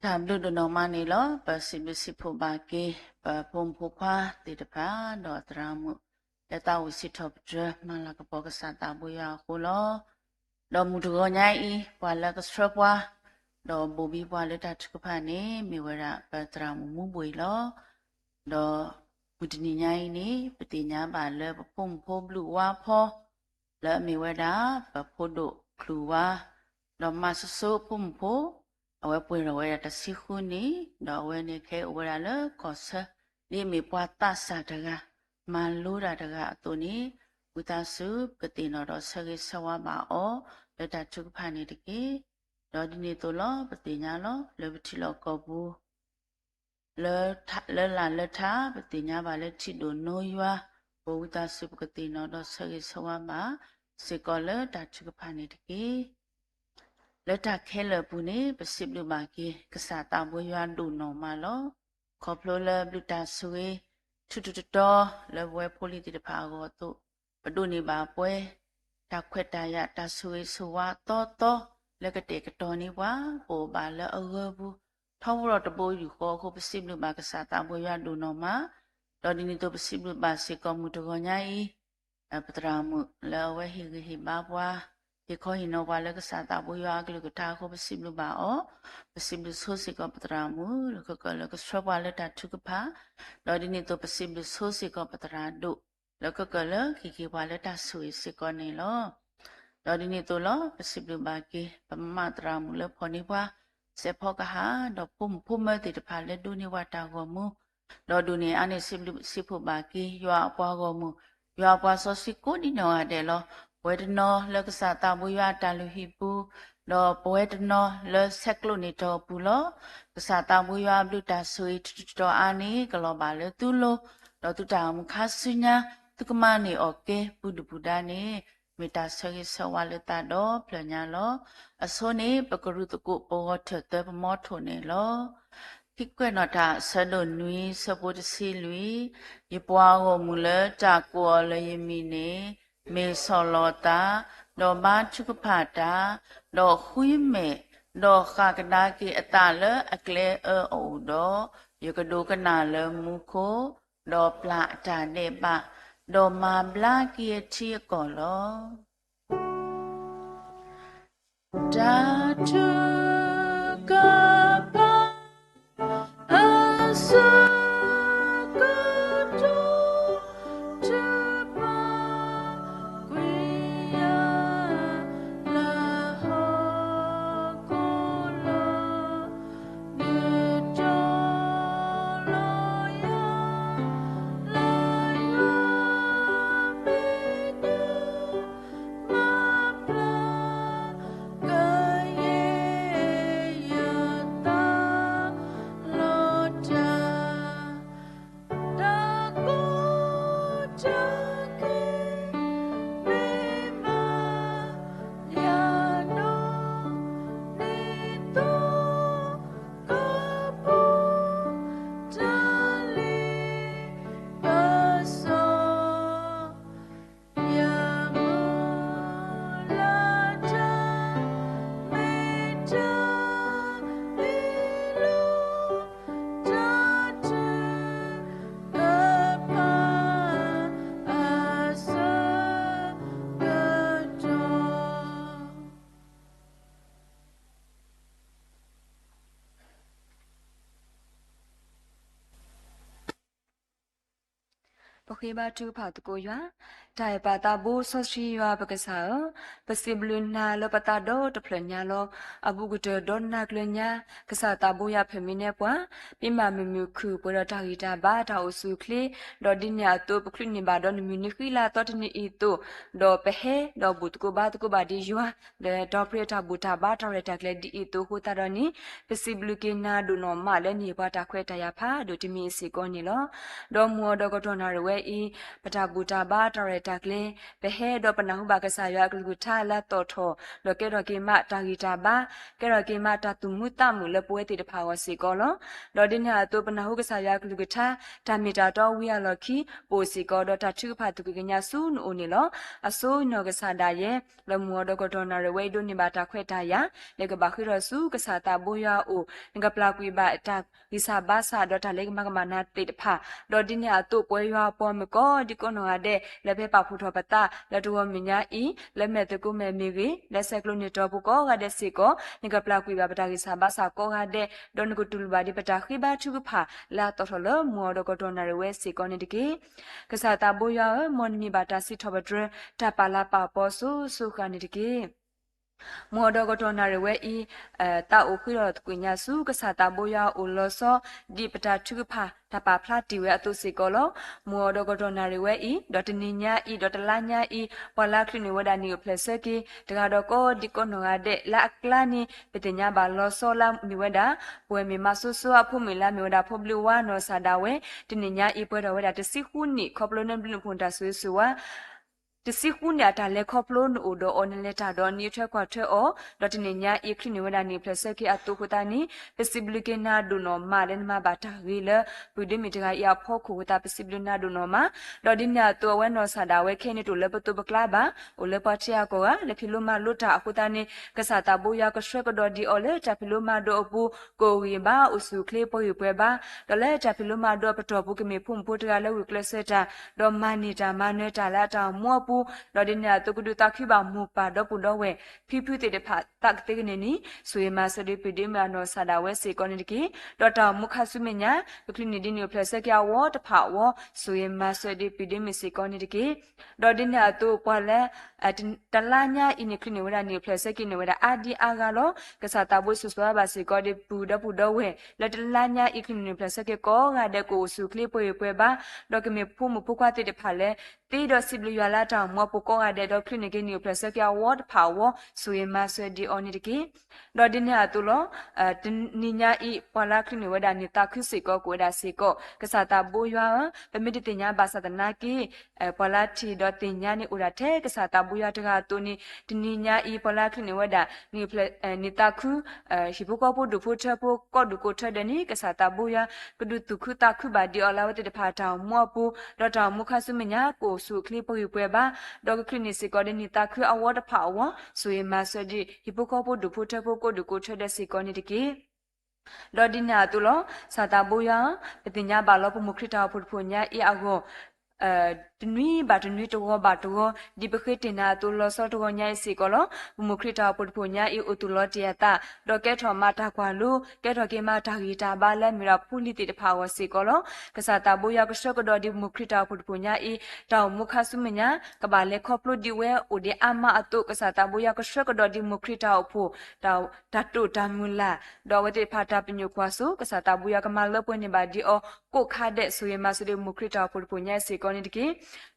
ဒါဘလူဒနော်မနေလောပစီဘစီဖိုဘာကေပပုံဖိုခွာတေတပါတော့တရာမှုလက်တော်ဝစီထော့ဒရမလာကပေါကစားတာဘူးရခုလောတော့မူတကောညိုင်းဤဘွာလကစထပွားတော့ဘူဘီဘွာလက်တာချကဖာနေမြေဝရပတရာမှုမူပွေလောတော့မူတနီညိုင်းနေပတိညာပါလဲပုံဖိုဘလူဝါဖောလဲမြေဝရပဖို့တို့ခလူဝါတော့မဆဆပုံဖိုအဝဲပွေရဝဲတစီခုနီတော့ဝဲနေခဲဝရလကောဆာဒီမီပွားတဆာတကမန်လိုတာတကအတူနီဝိတာစုပတိနော်တော့ဆကေဆဝပါအောလက်တာချုပ်ဖာနေတကေတော့ဒီနေ့တော့လောပတိညာလောလေပတိလောကောဘူးလဲလာလက်ထာပတိညာပါလက်ချီတို့နိုယွာဘဝိတာစုပတိနော်တော့ဆကေဆဝပါစေကောလက်တာချုပ်ဖာနေတကေလက်တာခဲလပူနေပစိဘလူမာကေကစားတာဘွေရွာဒူနော်မလောခေါပလိုလဘလူတာဆွေထူထူတော်လဘွဲဖိုလီတီတဖာကိုတို့ပဒုနေပါပွဲတာခွက်တာရတာဆွေဆွာတော်လက်ကတဲ့ကတော်နေဝါပိုပါလအဂဘူးထောင်းရတပိုးယူခေါ်ခုပစိဘလူမာကစားတာဘွေရွာဒူနော်မတော်ဒီနေတော့ပစိဘလူပါစေကောမှုတကောညာဤပတရာမှုလောဝဲဟိဟိဘာဘွာဒီခေါ်ရင်တော့ဘာလဲကစားတာဘွေရွာကလေးကတာခုပစိဘလူပါအောပစိဘလူဆိုးစေကောပတရာမှုလကစထဘွာလက်တာထုကဖာတော်ဒီနေတော့ပစိဘလူဆိုးစေကောပတရာဒုလကခိဘွာလက်တာဆွေစေကောနေလောတော်ဒီနေတော့လောပစိဘလူပါကေပမတရာမှုလဖော်နေဘွာစေဖောကဟာတော့ဖုမတိတဖာလက်ဒုနေဝတာကောမူတော်ဒုနေအနေစိဖို့ပါကေရွာပွားကောမူရွာပွားစောစီကိုဒီနော်တဲ့လောဝေဒနောလကစားတာဘူးရွာတလူဟိပူလောဘဝေဒနောလဆက်ကလုနေတော့ဘူးလောကစားတာဘူးရွာဘလူတာဆွေတော်အာနေကလောပါလေသူလိုတော့သူတာမခါဆုညာသူကမနေโอเคပုဒ္ဓပုဒ္ဒနေမေတ္တာဆောရဆောဝလတာတော့ပလညာလောအစောနေပကရုတကုဘောထတဲ့ပမောထုနေလောခိကွဲ့တော့တာဆဒုနွီစပုတစီလူရပွားကိုမူလဲတာကောလယမီနေမေဆောလောတာတော့ဘာချုကဖာတာတော့ခွေးမေတော့ခကဒါကေအတလအကလေအိုတော့ယကဒုကနာလမူခိုတော့ပလာတာနေပါတော့မာဘလာကေချီကောလောတာထုကပါအဆာပခေဘာတူဖာတကိုရွာတိုင်ပါတာဘူဆောစီရွာပကစားပစီဘလွနာလပတာဒိုတဖလညာလောအဘူကတဒေါနာကလညာကစားတာဘူရဖမီနေပွားပြမမမြခုပရတာဂီတာဘာတာအဆုခလီဒေါ်ဒီညာတိုပခလနိဘာဒေါ်မြူနိခိလာတော်တနီအီတိုဒေါ်ပဟေဒေါ်ဘူတကိုဘာတကိုဘာဒီရွာဒေါ်ပရတာဘူတာဘာတာရတာကလေဒီအီတိုဟိုတာရနီပစီဘလူကေနာဒိုနော်မလည်းနေပွားတာခွဲတရဖာဒိုတမီစီကောနီလောဒေါ်မောဒေါ်ကတော်နာရဝဲ อีปะตาบูตาบ้าตระตากเลเปเฮดอปนาหุบากษายากลุทาละตอทอดอเกดอเกมาตากีตาบ้าเกดอเกมาตาตุมุตามุเลปวยติดภาวสิกอลดอดินหาตัวปนาหุกษายากลุทาตามิตาตอวิอาลอคีโปสิกอดอตาทุพาตุกิญาสูนโอนิลอโซนอกษาดาเยละมัวดอกดอนาเรเวดุนิบาตาเควตายาเลกบาคิรสูกษาตาบุยาโอนกปลากุยบาตาวิสาบาสาดอตาเลกมากมานาติดภาดอดินหาตัวปวยยาปอมกอดิกอนหาเดและเปปาพุทธปตาและตัวมิญาอีและเมตกุเมมิริและเซกลุนิตอบุกอกาเดสิกอนกปลากุยบาปตาวิสาบาสากอกาเดดอนกุตุลบาดิปตาခိบาทุกภาลาตอทลมัวดอกดอนาเรเวสิกอนิดิกีกษาตาบุยามอนมีบาตาสิทบดรตาปาลาปาปอสุสุกานิดิกีมัวดอกดอนาเรเวอีตาโอคุรตกุญญาสุกษาตาบุยาอุลโซดิปตาทุกภาตาปาพลาติเวอตุสิกอลมัวดอกดอนาเรเวอีดอตนิญาอีดอตลาญาอีปลาคลินิวดานิเพลเซกีตกาดอกอดิกอนงาเดละอักลานิเปติญาบาลโซลามิเวดาปวยมีมาซุซุอพุมิลามิวดาพบลิวานอซาดาเวตินิญาอีปวยดอเวดาตสิคุนิคอปโลนันบลินพุนตาซุซุวาတစီခုညာတာလေခေါပလိုနိုဒိုအွန်လက်တာဒောနီထွဲခွာထွဲအောဒတ်နေညာဧခရီနဝဒနီပလစကေအတုခတာနီပစီဘလကေနာဒုနောမာလန်မာဘာတာဝီလပုဒိမီတကရဖောခုတာပစီဘလနာဒုနောမာဒေါ်ဒီညာတောဝဲနောဆာဒါဝဲခဲနေတူလပတုပကလာဘာအိုလပချီယာကောကလေဖီလိုမာလွတ်တာအခုတာနေကဆာတာဘူယာကဆွဲကဒေါ်ဒီအော်လေတာဖီလိုမာဒိုအပူကိုဝီဘာအုစုကလေးပေါ်ယူပွဲဘာဒေါ်လေတာဖီလိုမာဒိုပတော်ပုကမေဖုန်ပုတကလေဝီကလစတာဒေါ်မာနီတာမနွဲတာလာတာမောပူဒေါ်ဒီညာတကုဒတာခိဘာမူပါဒေါ်ပူဒေါ်ဝဲဖီဖီတေတဖတ်တက်တေကနေနီဆွေမာစဒီပီဒီမာနောဆာဒါဝဲစေကောနီကီဒေါ်တာမုခဆုမညာကလီနီဒီနီပလစကရဝတဖာဝဆွေမာစဒီပီဒီမီစေကောနီကီဒေါ်ဒီညာတူပွာလဲတလာညာအင်းကလီနီဝဒနီပလစကီနီဝဒအာဒီအာဂါလောကဆာတာဘွဆုစွာဘာစေကောဒီပူဒပူဒေါ်ဝဲလက်တလာညာအကလီနီပလစကေကောဂါဒကိုဆုကလီပွေပွေဘာဒေါ်ကမေဖုမပုကွာတေတဖာလဲတေဒေါ်စီဘလီယလာတောင်မောပကောဂါဒဒေါ်ကလီနီကီနီပလစကရဝတ်ဖာဝဆွေမာဆွေဒီအော်နီကီဒေါ်ဒီညာတူလောနိညာဤပလာကလီနီဝဒနီတာခိစေကောကိုဒါစေကောကဆာတာဘူယွာပမီတညာဘာသဒနာကီပလာတီဒေါ်တင်ညာနီဥရတဲ့ကဆာတာဘူယတကတူနီတနိညာဤပလာကလီနီဝဒနီပလနီတာခုရှိဘကောပုဒုဖို့ချဖို့ကောဒုကိုထဒနီကဆာတာဘူယကဒုတုခုတာခုဘာဒီအလာဝတဖာတောင်မောပူဒေါ်တောင်မုခဆုမညာကိုဆုကလီပွေပွေဘာဒေါ်ကလီနီစေကောဒီနီတာခုအဝတ်ဖာဝဆွေမာဆွေဒီဟိပကောပုဒုဖို့ချဖို့ကိုဒုကိုထတဲ့စေကောနီတကီဒေါ်ဒီနာတူလောစာတာဘူယပတိညာဘာလောပမုခရတာဖုတ်ဖုန်ညာအီအကောတနွီဘာတနွီတောဘာတောဒီပခိတင်နာတူလောစောတောညာစီကောလောမုခရတာပုတ်ဖုန်ညာအီဥတူလောတယတာဒေါ်ကဲထော်မာတာကွာလူကဲထော်ကေမာတာဂီတာဘာလဲမီရာဖူလီတီတဖာဝစီကောလောကစားတာဘူယကရှောကဒေါ်ဒီမုခရတာပုတ်ဖုန်ညာအီတောင်မုခဆုမညာကဘာလဲခေါပလုဒီဝဲအိုဒီအမအတုကစားတာဘူယကရှောကဒေါ်ဒီမုခရတာအဖို့တောင်တတုတမူလာဒေါ်ဝတိဖာတာပညုခွာဆုကစားတာဘူယကမလပွင့်နေပါဒီအောကိုခါတဲ့ဆိုရင်မဆိုဒီမုခရတာပုတ်ဖုန်ညာစီကောနီတကီ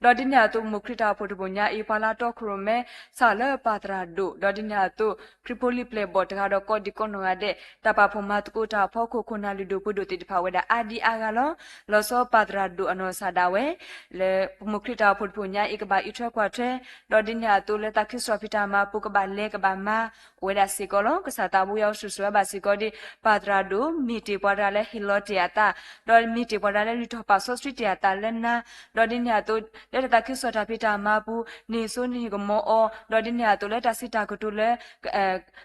ဒေါ်ဒီညာတုမုခရတာပုတ်ဖုန်ညာအီပါလာတော့ခရမဲဆာလပါတရာဒိုဒေါ်ဒီညာတုခရီပိုလီပလေဘော့တကတော့ကောဒီကွန်နောရတဲ့တပါဖမတ်ကိုတာဖောက်ခုခုနာလီဒိုပုဒိုတိတဖာဝဲတာအာဒီအာဂါလောလောစောပါတရာဒိုအနောဆာဒါဝဲလေမုခရတာပုတ်ဖုန်ညာအီကဘာအီထွဲခွာထွဲဒေါ်ဒီညာတုလေတခိစရဖီတာမာပုကဘာလေကဘာမာဝဲဒါစီကောလောကစားတာဘူးရောက်ဆူဆွဲပါစီကောဒီပါတရာဒိုမီတီပွားတာလေဟီလောတီယာတာဒေါ်မီတီပွားတာလေလီထောပါဆော့စထရီတီယာတာလဲနာဒေါ်ဒီညာတုလေတခိစရဖီတာမာဘူးနေဆိုနီကမောအောဒေါ်ဒီညာတုလေတစီတာကတုလေ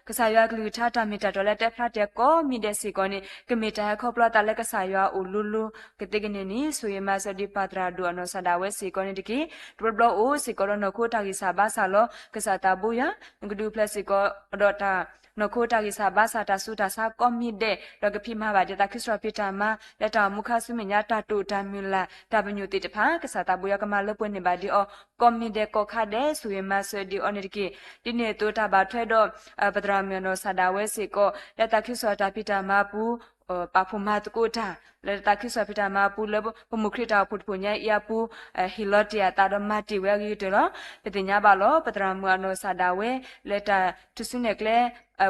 ကစားရွာကလူထတာမီတာဒေါ်လေတက်ဖတ်တဲ့ကောမီတဲ့စီကောနီကမီတာခေါပလာတာလေကစားရွာအိုလူလူကတိကနေနီဆိုရမဆဒီပါတရာဒိုအနောဆာဒါဝဲစီကောနီတကီဒဘလအိုစီကောနောခိုတာကီစာဘာဆာလောကစားတာဘူယငဒူပလက်စီကောဒေါ်တာနခိုတာကိစာဘာစာတာစုတာစာကောမီတဲ့တော့ကဖိမဘာတဲ့တာခိစရပိတာမလက်တာမုခဆုမညာတာတူတာမြူလာတာပညုတိတဖာကစားတာဘူယကမလပွင့်နေပါဒီအောကောမီတဲ့ကောခတဲ့ဆိုရမဆဒီအော်နေတကီဒီနေတိုတာဘာထွဲတော့ပဒရာမြနောစာဒါဝဲစီကောလက်တာခိစရတာပိတာမပူပါဖမတ်ကိုတာ le ta ki so pita ma pu le pu mu khri ta pu pu nya ya pu hilot ya ta do ma ti we gi de lo pe nya ba lo patra mu ano sa da we le ta tu su ne kle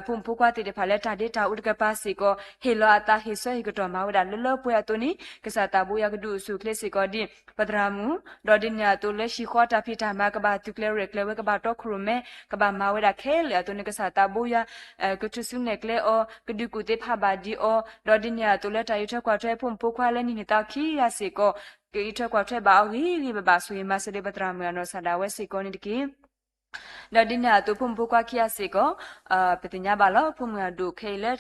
ဖုန်ဖူကွာတိတဖာလက်တာဒေတာဥဒကပါစီကိုဟေလောအတာဟေဆွေကတော်မဝဒလလပွေအတုနီကစားတာဘူယကဒုစုခလစီကိုဒီပဒရာမူဒေါ်ဒင်ညာတုလက်ရှိခေါ်တာဖိတာမကဘာတုကလရကလဝကဘာတော့ခရုမဲကဘာမဝဒခဲလေအတုနီကစားတာဘူယကချဆုနေကလေအောကဒုကုတေဖာဘာဒီအောဒေါ်ဒင်ညာတုလက်တာယူထကွာထွဲဖုန်ဖူကွာလဲနီနေတာခီရစီကိုကေထကွာထွဲဘာဟီရီဘဘာဆွေမစလေပဒရာမူနောဆာဒါဝဲစီကိုနီတကီဒါဒီနာတူဖုန်ဖူကွာခီယစီကိုပတိညာဘာလောဖုန်မဒုခေလေ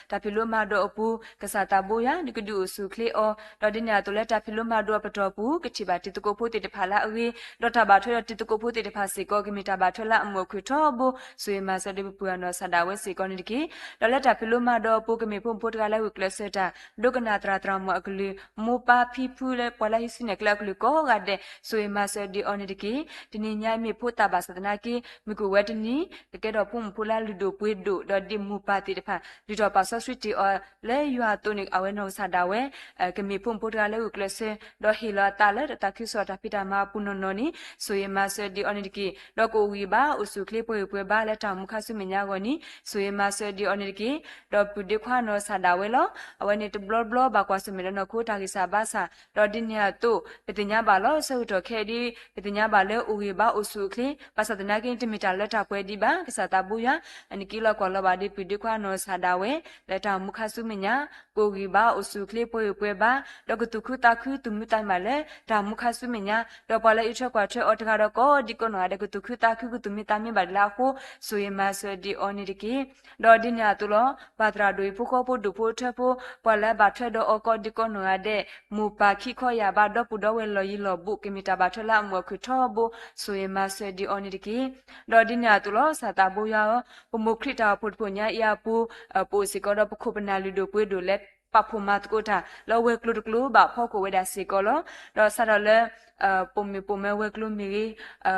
တာဖီလိုမာဒိုအပူကစားတာဘူယာဒီကဒူစုခလီအောဒါဒီနာတူလက်တာဖီလိုမာဒိုပတော်ပူကချိပါတီတကိုဖိုတီတဖာလာအဝေဒေါ်တာဘာထွဲတီတကိုဖိုတီတဖာစီကိုကမီတာဘာထွဲလာအမောခွေထောဘူဆွေမာဆဒီပူယနောဆာဒါဝဲစီကိုနီဒီကီဒေါ်လက်တာဖီလိုမာဒိုပူကမီဖုန်ဖူတကလည်းဝကလစတာဒုကနာတရာတရာမအကလီမူပါဖီဖူလေပလာဟိစနေကလကလကိုဂါတဲ့ဆွေမာဆဒီအော်နီဒီကီဒီညညမီဖူတာဘာစဒနာကီမကူဝဲတနီတကယ်တော့ပုံပူလာလူဒိုပွေဒိုဒေါ်ဒီမူပါတီတဖာဒီတော့ပါဆဆွီတီအော်လဲယူဟာတိုနိအဝဲနောဆာဒါဝဲကမီပုံပူတကလည်းဝကလစဒေါ်ဟီလာတာလဲတခိဆောတာဖီတာမာပုနနောနီဆွေမာဆဒီအော်နီဒီကီဒေါ်ကိုဝီဘာအဆုကလေးပွေပွေဘာလဲတောင်မခဆုမညာကိုနီဆွေမာဆဒီအော်နီဒီကီဒေါ်ပူဒီခွာနောဆာဒါဝဲလောအဝဲနီတဘလော့ဘလော့ဘာကွာဆုမလဲနောခိုတာကိစာဘာစာဒေါ်ဒီညာတိုပတိညာဘာလောဆုတော့ခဲဒီပတိညာဘာလဲဥဝီဘာအဆုကလေးပါစဒနာကင်းတမီတာလက်တာပွဲဒီဘာကစားတာဘူယာအနိကီလောကောလဘာဒီပီဒီခွာနောဆာဒါဝဲလက်တာမခဆုမညာကိုဂီဘာအဆုကလေးပွဲပွဲဘာဒေါကတုခုတာခုတုမီတိုင်မလဲဒါမခဆုမညာဒေါ်ပါလဲအချက်ကွာချက်အော်တကတော့ကောဒီကောနောဒကတုခုတာခုတုမီတိုင်မဘာလာခိုဆွေမဆဒီအော်နီဒီကီဒေါ်ဒီညာတူလောပါတရာဒွေဖုခောဖို့ဒုဖို့ထဖို့ပါလဲဘာထွဲတော့အော်ကောဒီကောနောတဲ့မူပါခိခောရဘာဒေါ်ပူဒေါ်ဝဲလော်ယီလော်บุကီမီတာဘာထွဲလာမွေခွထောဘူဆွေမဆဒီအော်နီဒီကီဒေါ်ဒီညာတူလောစာတာဘူယာပမုခရတာပုတ်ပုညာယာပူပူစီကောတော့ပခုပနာလူဒိုပွေဒိုလက်ပဖုမတ်ကိုတာလောဝဲကလူကလူဘာဖောက်ကိုဝဲဒါစီကောလောတော့ဆာတော့လဲပုံမပုံမဲဝဲကလူမီရီ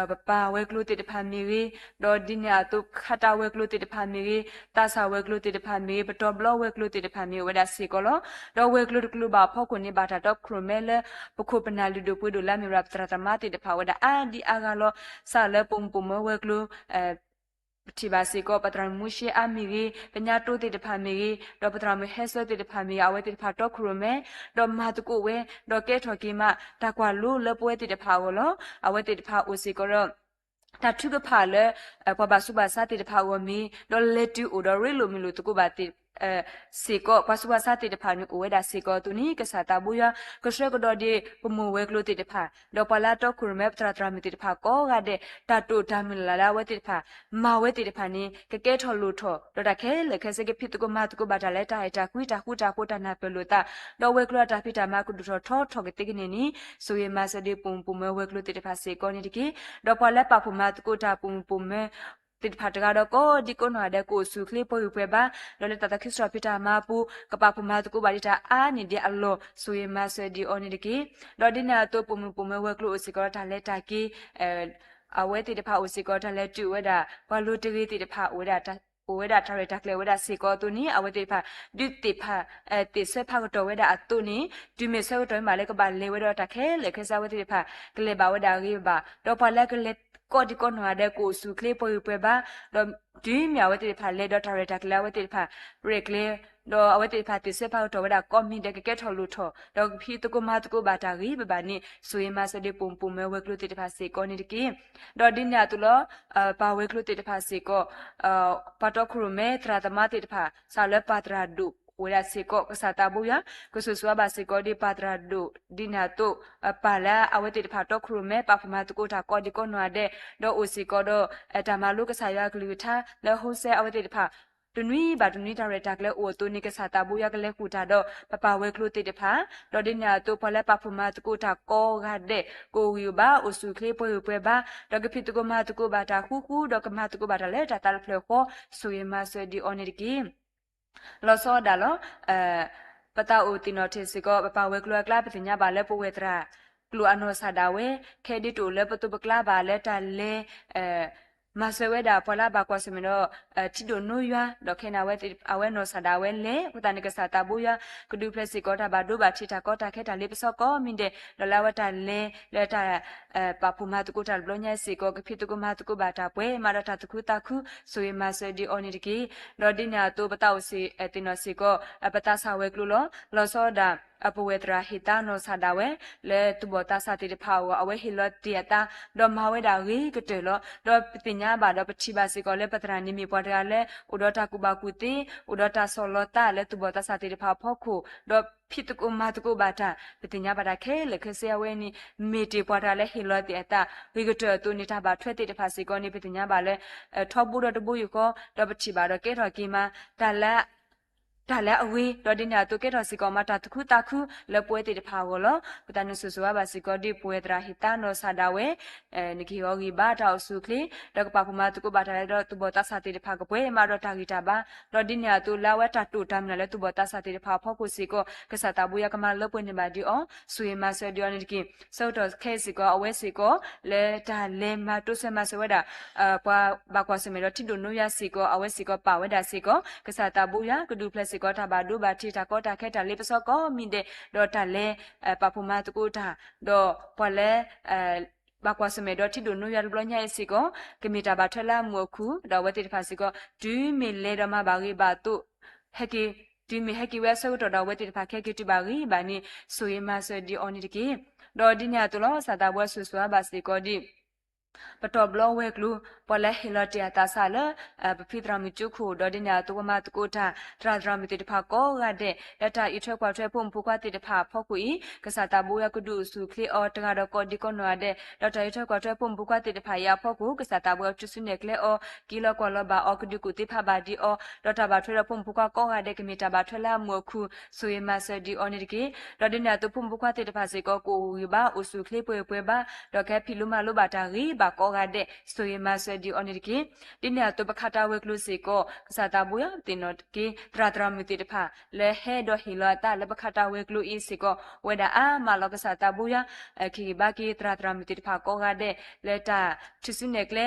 ပပဝဲကလူတိတဖာမီရီတော့ဒီညာတုခတာဝဲကလူတိတဖာမီရီတာဆာဝဲကလူတိတဖာမီရီပတော်ဘလောဝဲကလူတိတဖာမီဝဲဒါစီကောလောတော့ဝဲကလူကလူဘာဖောက်ကိုနေဘာတာတော့ခရမဲလဲပခုပနာလူဒိုပွေဒိုလာမီရပ်တရာတမတိတဖာဝဲဒါအာဒီအာဂါလောဆာလဲပုံပုံမဲဝဲကလူတိဘာစီကိုပထရမူရှိအမီရီပညာတိုးတိတဖာမီရီတော့ပထရမဟဲဆွဲတိတဖာမီအဝဲတိတဖာတော့ခရမဲတော့မာတကုဝဲတော့ကဲထော်ကီမတကွာလူလပွဲတိတဖာဝလောအဝဲတိတဖာအိုစီကိုတော့တာထုကဖာလဲပပစုဘာစာတိတဖာဝမီတော့လက်တူအိုတော့ရီလိုမီလိုတကုဘာတိစေကောပစုဘာစာတိတဖာနုဝဲဒါစေကောတူနီကစားတာဘူယာကရှရကတော်ဒီပမဝဲကလိုတိတဖာတော့ပလာတော့ခရမဲပထရာတရာမီတိတဖာကောကတဲ့တာတူဒါမီလာလာဝဲတိတဖာမာဝဲတိတဖာနီကကဲထော်လူထော်တော့တခဲလေခဲစကဖြစ်တကမတ်ကိုဘာတလဲတာဟတာကွီတာခုတာကိုတာနာပလိုတာတော့ဝဲကလိုတာဖြစ်တာမကုဒူထော်ထော်ကတိကနေနီဆိုရမစဒီပုံပုံဝဲကလိုတိတဖာစေကောနီတကေတော့ပလာပဖမတ်ကိုတာပုံပုံမဲတိဖာတကတော့ကိုဒီကိုနာတဲ့ကိုစုခလေးပေါ်ပြပါလောလက်တခိစရပီတာမပူကပပမတ်ကိုဘာဒီတာအာနေဒီအလောဆိုရမဆဒီအော်နေဒီကီလောဒီနာတော့ပုံပုံဝဲကလို့စီကောတာလက်တာကီအဝဲတိတဖာအိုစီကောတာလက်တူဝဲတာဘာလို့တကြီးတိတဖာဝဲတာဝဲတာထရတာကလေဝဲတာစီကောတူနီအဝဲတိဖာဒုတိဖာတိဆက်ဖာကတော့ဝဲတာအတူနီဒီမေဆောတော့မလဲကဘာလေဝဲတော့တခဲလေခဲစားဝဲတိဖာကလေဘာဝဲတာကြီးပါတော့ဖာလက်ကလေကောဒီကောနာတဲ့ကိုစုကလေးပေါ်ပြပါတော့ဒီမြဝဲတိဖာလေတော့ထရတာကလေဝဲတိဖာရက်ကလေတော့အဝဲတိဖာတိစဖောက်တော့ဝဒါကောမီတဲ့ကဲထော်လူထော်တော့ဖီတကမတ်ကိုဘာတာကြီးပပနိဆွေမဆဒီပုံပုံမဲဝဲကလူတိဖာစေကောနေတကင်းတော့ဒီညတူလောပါဝဲကလူတိဖာစေကောပတော့ခရမဲတရာတမတိဖာဆာလပတရာဒုဝရစေကောကစားတာဘူယာကဆူဆွာဘာစေကောဒီပတရာဒုဒီနာတုပါလာအဝဲတိဖာတော့ခရမဲပဖမတ်ကိုတာကောဒီကောနွာတဲ့တော့အိုစီကောတော့တမလုကစားရကလူထားလဲဟိုဆဲအဝဲတိဖာတနွီဘာတနွီတာရတာကလေအိုတိုနိကစားတာဘူရကလေခုတာတော့ပပဝဲကလို့တိတဖာတော့ဒီညာတော့ဖလဲပဖမတ်ကိုတာကောကတဲ့ကိုဝီဘာအိုစုကလေးပွဲပွဲဘာတော့ကဖြစ်တကမတ်ကိုဘာတာခုခုတော့ကမတ်ကိုဘာတာလဲတာတာဖလဲခေါ်ဆွေမဆွေဒီအော်နေဒီကီလောစောဒါလောပတာအိုတီနော်တစ်စကောပပဝဲကလို့ကလာပညာဘာလဲပိုဝဲတရာကလူအနောဆာဒါဝဲခဲဒီတိုလဲပတုပကလာဘာလဲတာလဲ มาเสวดาพอลาบากวาสมิโนทิโดโนยาดอกเคนาเวติอเวโนซาดาเวเลกุตานิกสาตาบุยากดูเพลสิกอตาบาดูบาทิตากอตาเคตาเลปซอกอมินเดดอลาวตาเลตาปาปุมาตุกุตาบลญะสิกอกพิตุกุมาตุกุบาตาเปมาดาตาตุกุตาคุสุยมาเสดีออนิดิกีดอดินาตุปตาวสิติโนสิกอปตาสาเวกลุโลลอซอดาอปเวตราหิตาโนซาดาเวเลตุบอตาสาติดภาวอเวหิลอติยตาดอมาเวดารีกเตลดอปิญญาบาดอปชิบาสิกอเลปตรานิมิปอดาเลอุดอตากุบากุติอุดอตาโซโลตาเลตุบอตาสาติดภาพอคูดอพิตุกุมาตุกุบาตาปิญญาบาดาเคเลเคเซียเวนีมีติปอดาเลหิลอติยตารีกเตตุนิทาบาทเวติดภาสิกอนิปิญญาบาเลทอบูดอตบุยุกอดอปชิบาดอเกทอกีมาตาละဒါလည်းအဝေးတော်ဒီနာတုကေတော်စီကောမတာတခုတခုလပွဲတေတဖာကိုလောပတနုဆူဆူဘာစီကောဒီပွဲတရာဟိတနောဆာဒါဝဲနိကိယောဂီဘာတောက်စုခလီဒကပပမတုကဘာတာလေတော့သူဘောတာစာတေတဖာကပွဲမာတော့တာဂီတာဘာတော်ဒီနာတုလာဝတာတူတမ်နလေသူဘောတာစာတေတဖာဖောက်ကိုစီကောကဆာတာဘူယကမလပွဲနေပါဒီအောင်ဆွေမဆွေဒီယနိကိစောတော့ခဲစီကောအဝဲစီကောလေတာလေမတုဆမဆွေဒါပွာဘာကွာစမေတော့တိတုနုယစီကောအဝဲစီကောပါဝဲဒါစီကောကဆာတာဘူယကဒူပလက်စီကောတာဘာဒူဘာတီတာကောတာခဲတာလေပစောကောမိတဲ့တော့တာလေပပမတုကိုတာတော့ပွာလေบากว่าสมัยดอที่ดูนุยาบลญาสิก็กมีตาบาทละมัวคูดอวติตภาสิก็ดูมีเลดมาบารีบาตุเฮกิดูมีเฮกิเวซดอวติตภาแค่กิติบารีบานี่สุยมาสดีออนิตกิดอดิญาตุลอสาตาบวสุสวาบาสิก็ดิปตอบลอเวกลูปอเลฮิลอติยาตาซาเลปพิตรามิจุคูดอดิญาตุวมาตุกุทาตราดรามิติตภาโกกะเดละตาอิเทควาเทพุ่มพุควาติตภาพอกุอีกษาตาบุยกดุสุคลีออตกาดกอดิกอนวาเดละตาอิเทควาเทพุ่มพุควาติตภายาพอกุกษาตาบุยจุสุเนกเลอกิโลกอลบาออกดิกุติภาบาดีอละตาบาเทระพุ่มพุควาโกกะเดกมิตาบาเทละมัวคูสุยมาสดีออนิตกิดอดิญาตุพุ่มพุควาติตภาสิก็กูวิบาอุสุคลีป่วยๆบาดอกแคพิลุมาลุบาตารีบาโกกะเดสวยมาสดีออนิกิดิเนี่ยตัวประคาตาเวกลุสิก็กษาตาบุยตินอกิตราตรามิติตภาและเฮดอฮิลอตาและประคาตาเวกลุอีสิก็เวดาอามาลอกษาตาบุยคีบากีตราตรามิติตภาก็กะเดและตาทิสุเนกเล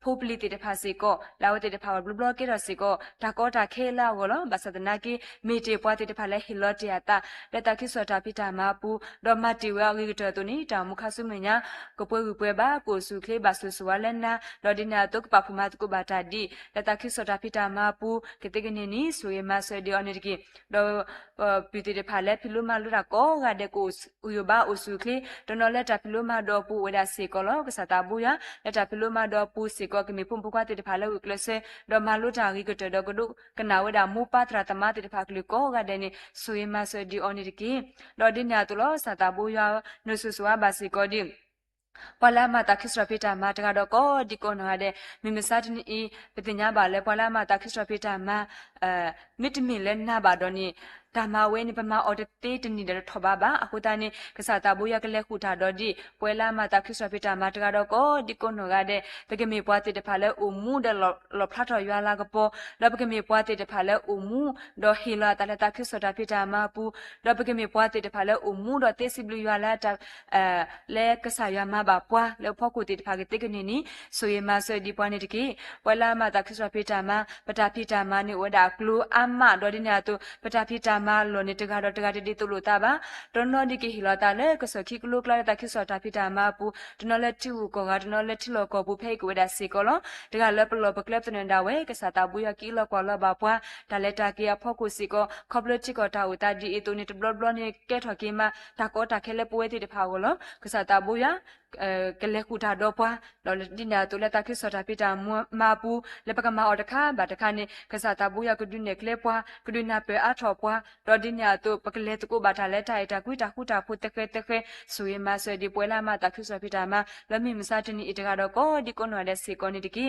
พูปลิติตภาสิก็ลาวติตภาบล็อกเกอร์สิก็ตาก็ตาเคลาวลบาสตนากิมีติปวติตภาและฮิลอติยาตาและตาคิสวตาพิตามาปูดอมาติวะริกเตตุนี่ตามุขสุเมญะกป่วยป่วยบาปูสุเคลบาสุสวาเลนะดอดินาตุกปะพุมาตุกบาตาดิและตาคิสวตาพิตามาปูกติกเนนี่สวยมาสดีออนิกิดอปิติตภาและพิลุมาลุระก็กะเดกุอุยบาอุสุเคลตนอและตาพิลุมาดอปูเวดาสิก็ลอกษาตาบุยะและตาพิลุมาดอปูสิก็กมีพุ่มพุควาติตภาและวิกลเซดอมาลุตาริกเตดอกดุกนาเวดามูปาตราตมาติตภากลิโกกะเดนี่สวยมาสดีออนิกิดอดิญาตุลอสาตาบุยะนุสุสวาบาสิก็ดิปลามาตาคิสรพิตามาตกาดก็ดิโกนหาเดมิมิซาตนีปติญญาบาเลปลามาตาคิสรพิตามามิตมิเลนาบาดอนีตามาเวนิปมาออเดตีตนีเดทบาบาอะคุตานีกษาตาบุยะกะเลขุทาดอดิปลามาตาคิสรพิตามาตกาดก็ดิโกนหาเดปะเกมีปวาติตภาเลอุมูเดลพลาทอยาลากปอแล้วปะเกมีปวาติตภาเลอุมูดอฮิลาตาเลตาคิสรพิตามาปูแล้วปะเกมีปวาติตภาเลอุมูดอเตซิบลุยาลาตาเลกษายามาบาปวาแล้วพอกุติตภากติกนีนี่สวยมาสดีปวานิตกิปลามาตาคิสรพิตามาปตาพิตามานิวดากลูอัมมาดอดิญาตุปตาพิตามาโลนิตกาดอตกาติตุลุตาบาตนอดิกิฮิลตาเลกสคิกลุกลาตาคิสตาพิตามาปูตนอเลติวกอกาตนอเลติโลกอปูเฟกเวดาสิกอลตกาเลปโลปะเคลปตนันดาเวกษาตาบุยกิลกอลบาปวาตาเลตากิยาพอกุสิกอคอบเลติกอตาอุตาดิอิตุนิตบลบลนี่เกทอกิมาตากอตาเคเลปเวติตภาวลกษาตาบุยกะเลกุตาดอปวาดอดิญาตุเลตาคิสตาพิตามาปูเลปะกะมาออตคาบาตคานี่กษาตาบุยกดุเนเคเลปวากดุนาเปอาทอปวาดอดิญาตุปะเคเลตกุบาตาเลตาอิตากุตาคุตาพุตะเคสุยมาสดีปวยลามาตาคิสพิตามาและมีมซาตนีอิตกาดก็ดิกอนวาเดสิกอนิดิกิ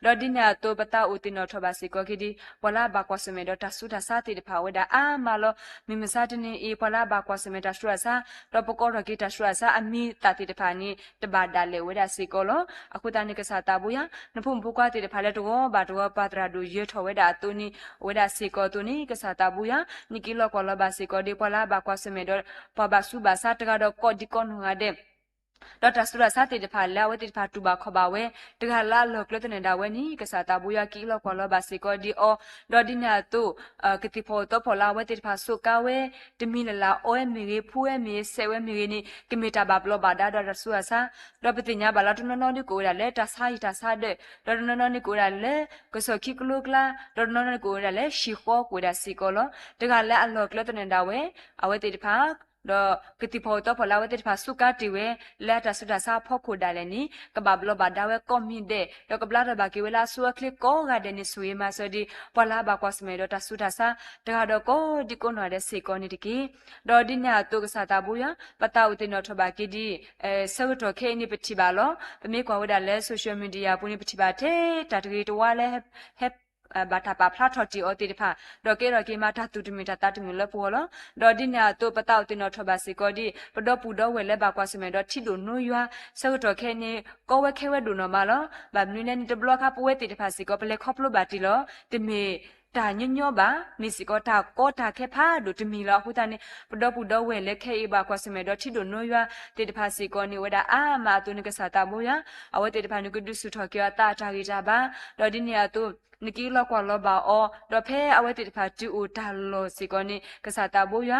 ดอดิญาตุปตาอุตินอทบาสิกอกิดิปลาบากวาสเมดอตาสุดาสาติดภาวดาอามาลมีมซาตนีอีปลาบากวาสเมตาสุราซาดอปกอรกิตาสุราซาอมีตาติดภานีตบาดาเลเวดาสิกอลอะคุตานิกษาตาบุยนพุมพุกวาติดภาเลตโกบาตโกปาตราดูเยทเวดาตุนีเวดาสิกอตุนีกษาตาบุยนิกิลกอลบาสิกอดิปลาบากวาสเมดอปบาสุบาซาตกาดก็ดิกอนหาเด ဒေါက်တာဆူရာစာတေတဖာလာဝဲတေတဖာတူပါခေါ်ပါဝဲတကလာလောကလတနေတာဝဲနီကစားတာဘူးရကီလောကောလောဘာစီကောဒီအောဒေါ်ဒီနာတူကတိဖောတော့ဖောလာဝဲတေတဖာဆုကဝဲတမီလလာအိုမီရီဖူအမီဆေဝဲမီရီနီကမီတာဘာဘလောဘာဒါဒေါ်တာဆူရာစာဒေါ်ပတိညာဘာလာတနော်ဒီကိုရလဲတာဆိုင်တာဆာတဲ့ဒေါ်နော်နီကိုရလဲကဆောခိကလုကလာဒေါ်နော်နီကိုရလဲရှီခေါ်ကိုရစီကောလောတကလာအလောကလတနေတာဝဲအဝဲတေတဖာတော့ကတိဖောတော့ဖလာဝတဲ့ဖာစုကတီဝဲလက်တာဆုတာစာဖောက်ခိုဒါလည်းနီကဘာဘလဘာဒါဝဲကောမီတဲ့တော့ကဘလာတော့ဘာကီဝလာဆူကလစ်ကောဂါတဲ့နီဆွေမဆဒီပလာဘာကွာစမဲတော့တာဆုတာစာတကတော့ကိုဒီကိုနော်တဲ့စေကောနီတကီတော့ဒီညာတုကစားတာဘူးရပတာဦးတင်တော့ထဘာကီဒီဆောက်တော့ခဲနိပတိပါလောပမေကွာဝဒါလဲဆိုရှယ်မီဒီယာပူနိပတိပါတဲ့တာတကီတဝါလဲဟက်ဘာတာပါဖလာထော်တီအိုတီတဖာဒေါ်ကေရကေမာတာတူတမီတာတာတမီလပေါ်လောဒေါ်ဒီနာတိုပတောက်တင်တော်ထဘာစီကောဒီပဒေါ်ပူဒေါ်ဝဲလဲဘာကွာစမဲဒေါ်ချီဒိုနူယွာဆောက်တော်ခဲနေကောဝဲခဲဝဲဒူနော်မလောဘာမနူနေတဘလခပဝဲတီတဖာစီကောပလေခေါပလိုဘာတီလောတမီတာညညောပါမီစီကောတာကောတာခဲဖာဒူတမီလောခုတန်နေပဒေါ်ပူဒေါ်ဝဲလဲခဲအေဘာကွာစမဲဒေါ်ချီဒိုနူယွာတီတဖာစီကောနေဝဒါအာမာတူနကစားတာမိုးရအဝဲတီတဖာနုကဒုစုထော်ကေတာတာရီတာဘာဒေါ်ဒီနီယာတူနကီလောက်ကွာလောဘာအောတော့ဖဲအဝဲတိတဖာတူဦးတာလောစီကောနိကစားတာဘူးရ